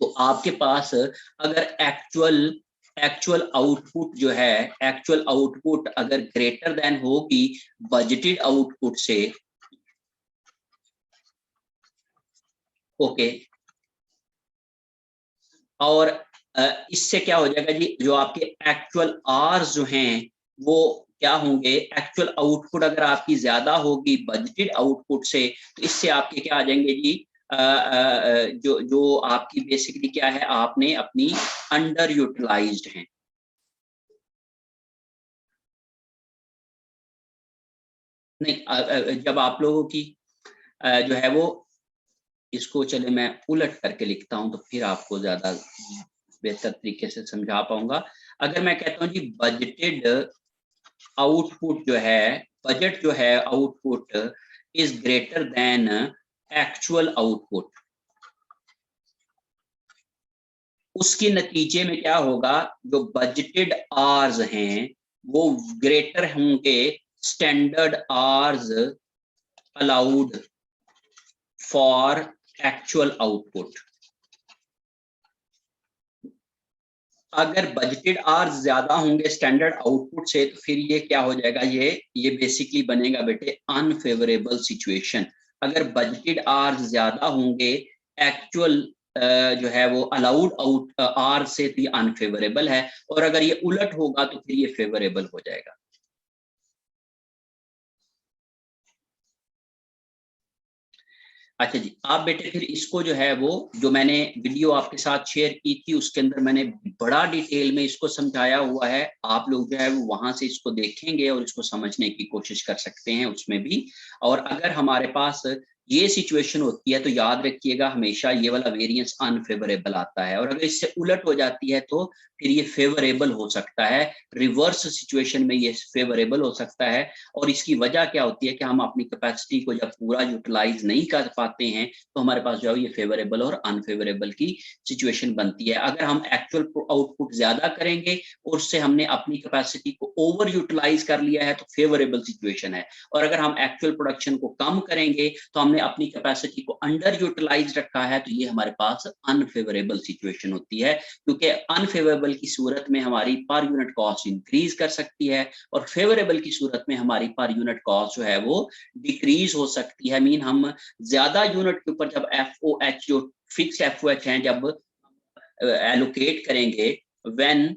Speaker 1: तो आपके पास अगर एक्चुअल आउटपुट जो है, एक्चुअल आउटपुट अगर ग्रेटर देन होगी बजटेड आउटपुट से, ओके, और इससे क्या हो जाएगा जी, जो आपके एक्चुअल आवर्स जो हैं वो क्या होंगे, एक्चुअल आउटपुट अगर आपकी ज्यादा होगी बजटेड आउटपुट से, तो इससे आपके क्या आ जाएंगे जी, जो जो आपकी बेसिकली क्या है, आपने अपनी अंडर यूटिलाइज्ड है। नहीं, जब आप लोगों की जो है वो, इसको चले मैं उलट करके लिखता हूं तो फिर आपको ज्यादा बेहतर तरीके से समझा पाऊंगा। अगर मैं कहता हूं जी बजटेड आउटपुट जो है, बजट जो है output is greater than actual output, उसके नतीजे में क्या होगा, जो बजटेड आवर्स हैं वो ग्रेटर होंगे standard hours allowed for actual output. अगर बजटेड आवर्स ज्यादा होंगे स्टैंडर्ड आउटपुट से, तो फिर ये क्या हो जाएगा, ये बेसिकली बनेगा बेटे अनफेवरेबल सिचुएशन। अगर बजटेड आवर्स ज्यादा होंगे एक्चुअल जो है वो अलाउड आउट आर से, तो ये अनफेवरेबल है, और अगर ये उलट होगा तो फिर ये फेवरेबल हो जाएगा। अच्छा जी, आप बेटे फिर इसको जो है वो, जो मैंने वीडियो आपके साथ शेयर की थी उसके अंदर मैंने बड़ा डिटेल में इसको समझाया हुआ है, आप लोग जो है वो वहां से इसको देखेंगे और इसको समझने की कोशिश कर सकते हैं उसमें भी। और अगर हमारे पास ये सिचुएशन होती है तो याद रखिएगा हमेशा ये वाला वेरिएंस अनफेवरेबल आता है, और अगर इससे उलट हो जाती है तो फिर ये फेवरेबल हो सकता है, रिवर्स सिचुएशन में ये फेवरेबल हो सकता है। और इसकी वजह क्या होती है कि हम अपनी कैपेसिटी को जब पूरा यूटिलाइज नहीं कर पाते हैं तो हमारे पास जो है ये फेवरेबल और अनफेवरेबल की सिचुएशन बनती है। अगर हम एक्चुअल आउटपुट ज्यादा करेंगे और उससे हमने अपनी कैपेसिटी को ओवर यूटिलाइज कर लिया है तो फेवरेबल सिचुएशन है, और अगर हम एक्चुअल प्रोडक्शन को कम करेंगे तो हमने अपनी कैपेसिटी को अंडर यूटिलाइज रखा है, तो ये हमारे पास अनफेवरेबल सिचुएशन होती है। क्योंकि अनफेवरेबल की सूरत में हमारी पर यूनिट कॉस्ट इंक्रीज कर सकती है, और फेवरेबल की सूरत में हमारी पर यूनिट कॉस्ट जो है वो डिक्रीज हो सकती है। मीन हम ज्यादा यूनिट के ऊपर जब एफओएच जो फिक्स एफओएच हैं जब एलोकेट करेंगे, when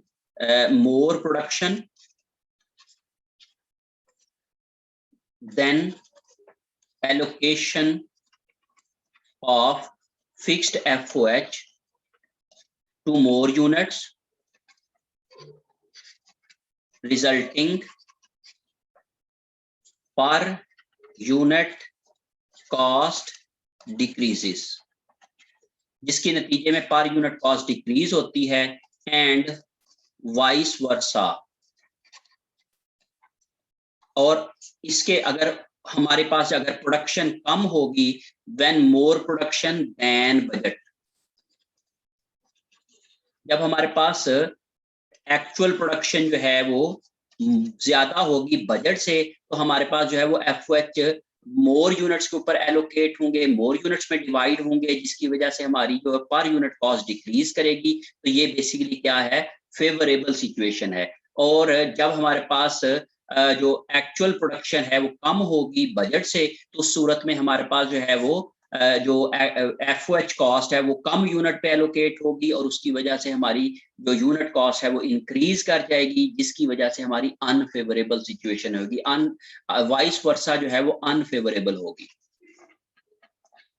Speaker 1: more production then allocation of fixed FOH to more units resulting per unit cost decreases, जिसके नतीजे में पर यूनिट कॉस्ट डिक्रीज होती है, एंड वाइस वर्सा। और इसके अगर हमारे पास अगर प्रोडक्शन कम होगी, when more production then budget, जब हमारे पास एक्चुअल प्रोडक्शन जो है वो ज्यादा होगी बजट से, तो हमारे पास जो है वो एफओएच मोर यूनिट्स के ऊपर एलोकेट होंगे, मोर यूनिट्स में डिवाइड होंगे, जिसकी वजह से हमारी जो पर यूनिट कॉस्ट डिक्रीज करेगी। तो ये बेसिकली क्या है, फेवरेबल सिचुएशन है। और जब हमारे पास जो एक्चुअल प्रोडक्शन है वो कम होगी बजट से, तो उस सूरत में हमारे पास जो है वो जो एफओएच कॉस्ट है वो कम यूनिट पे एलोकेट होगी, और उसकी वजह से हमारी जो यूनिट कॉस्ट है वो इंक्रीज कर जाएगी, जिसकी वजह से हमारी अनफेवरेबल सिचुएशन होगी, वाइस वर्सा जो है वो अनफेवरेबल होगी।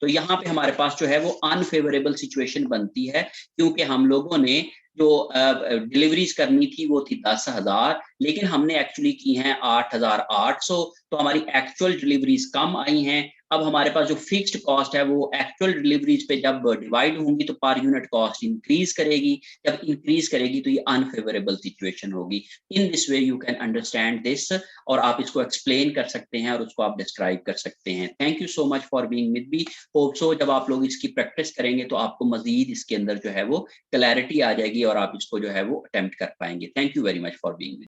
Speaker 1: तो यहाँ पे हमारे पास जो है वो अनफेवरेबल सिचुएशन बनती है, क्योंकि हम लोगों ने जो डिलीवरीज करनी थी वो थी 10,000, लेकिन हमने एक्चुअली की हैं 8,800, तो हमारी एक्चुअल डिलीवरीज कम आई हैं। अब हमारे पास जो फिक्स्ड कॉस्ट है वो एक्चुअल डिलीवरीज पे जब डिवाइड होंगी तो पर यूनिट कॉस्ट इंक्रीज करेगी, जब इंक्रीज करेगी तो ये अनफेवरेबल सिचुएशन होगी। In this way you can understand this, और आप इसको एक्सप्लेन कर सकते हैं और उसको आप डिस्क्राइब कर सकते हैं। Thank you so much for being with me. Hope so जब आप लोग इसकी प्रैक्टिस करेंगे तो आपको मजीद इसके अंदर जो है वो क्लैरिटी आ जाएगी और आप इसको जो है वो अटेम्प्ट कर पाएंगे। Thank you very much for being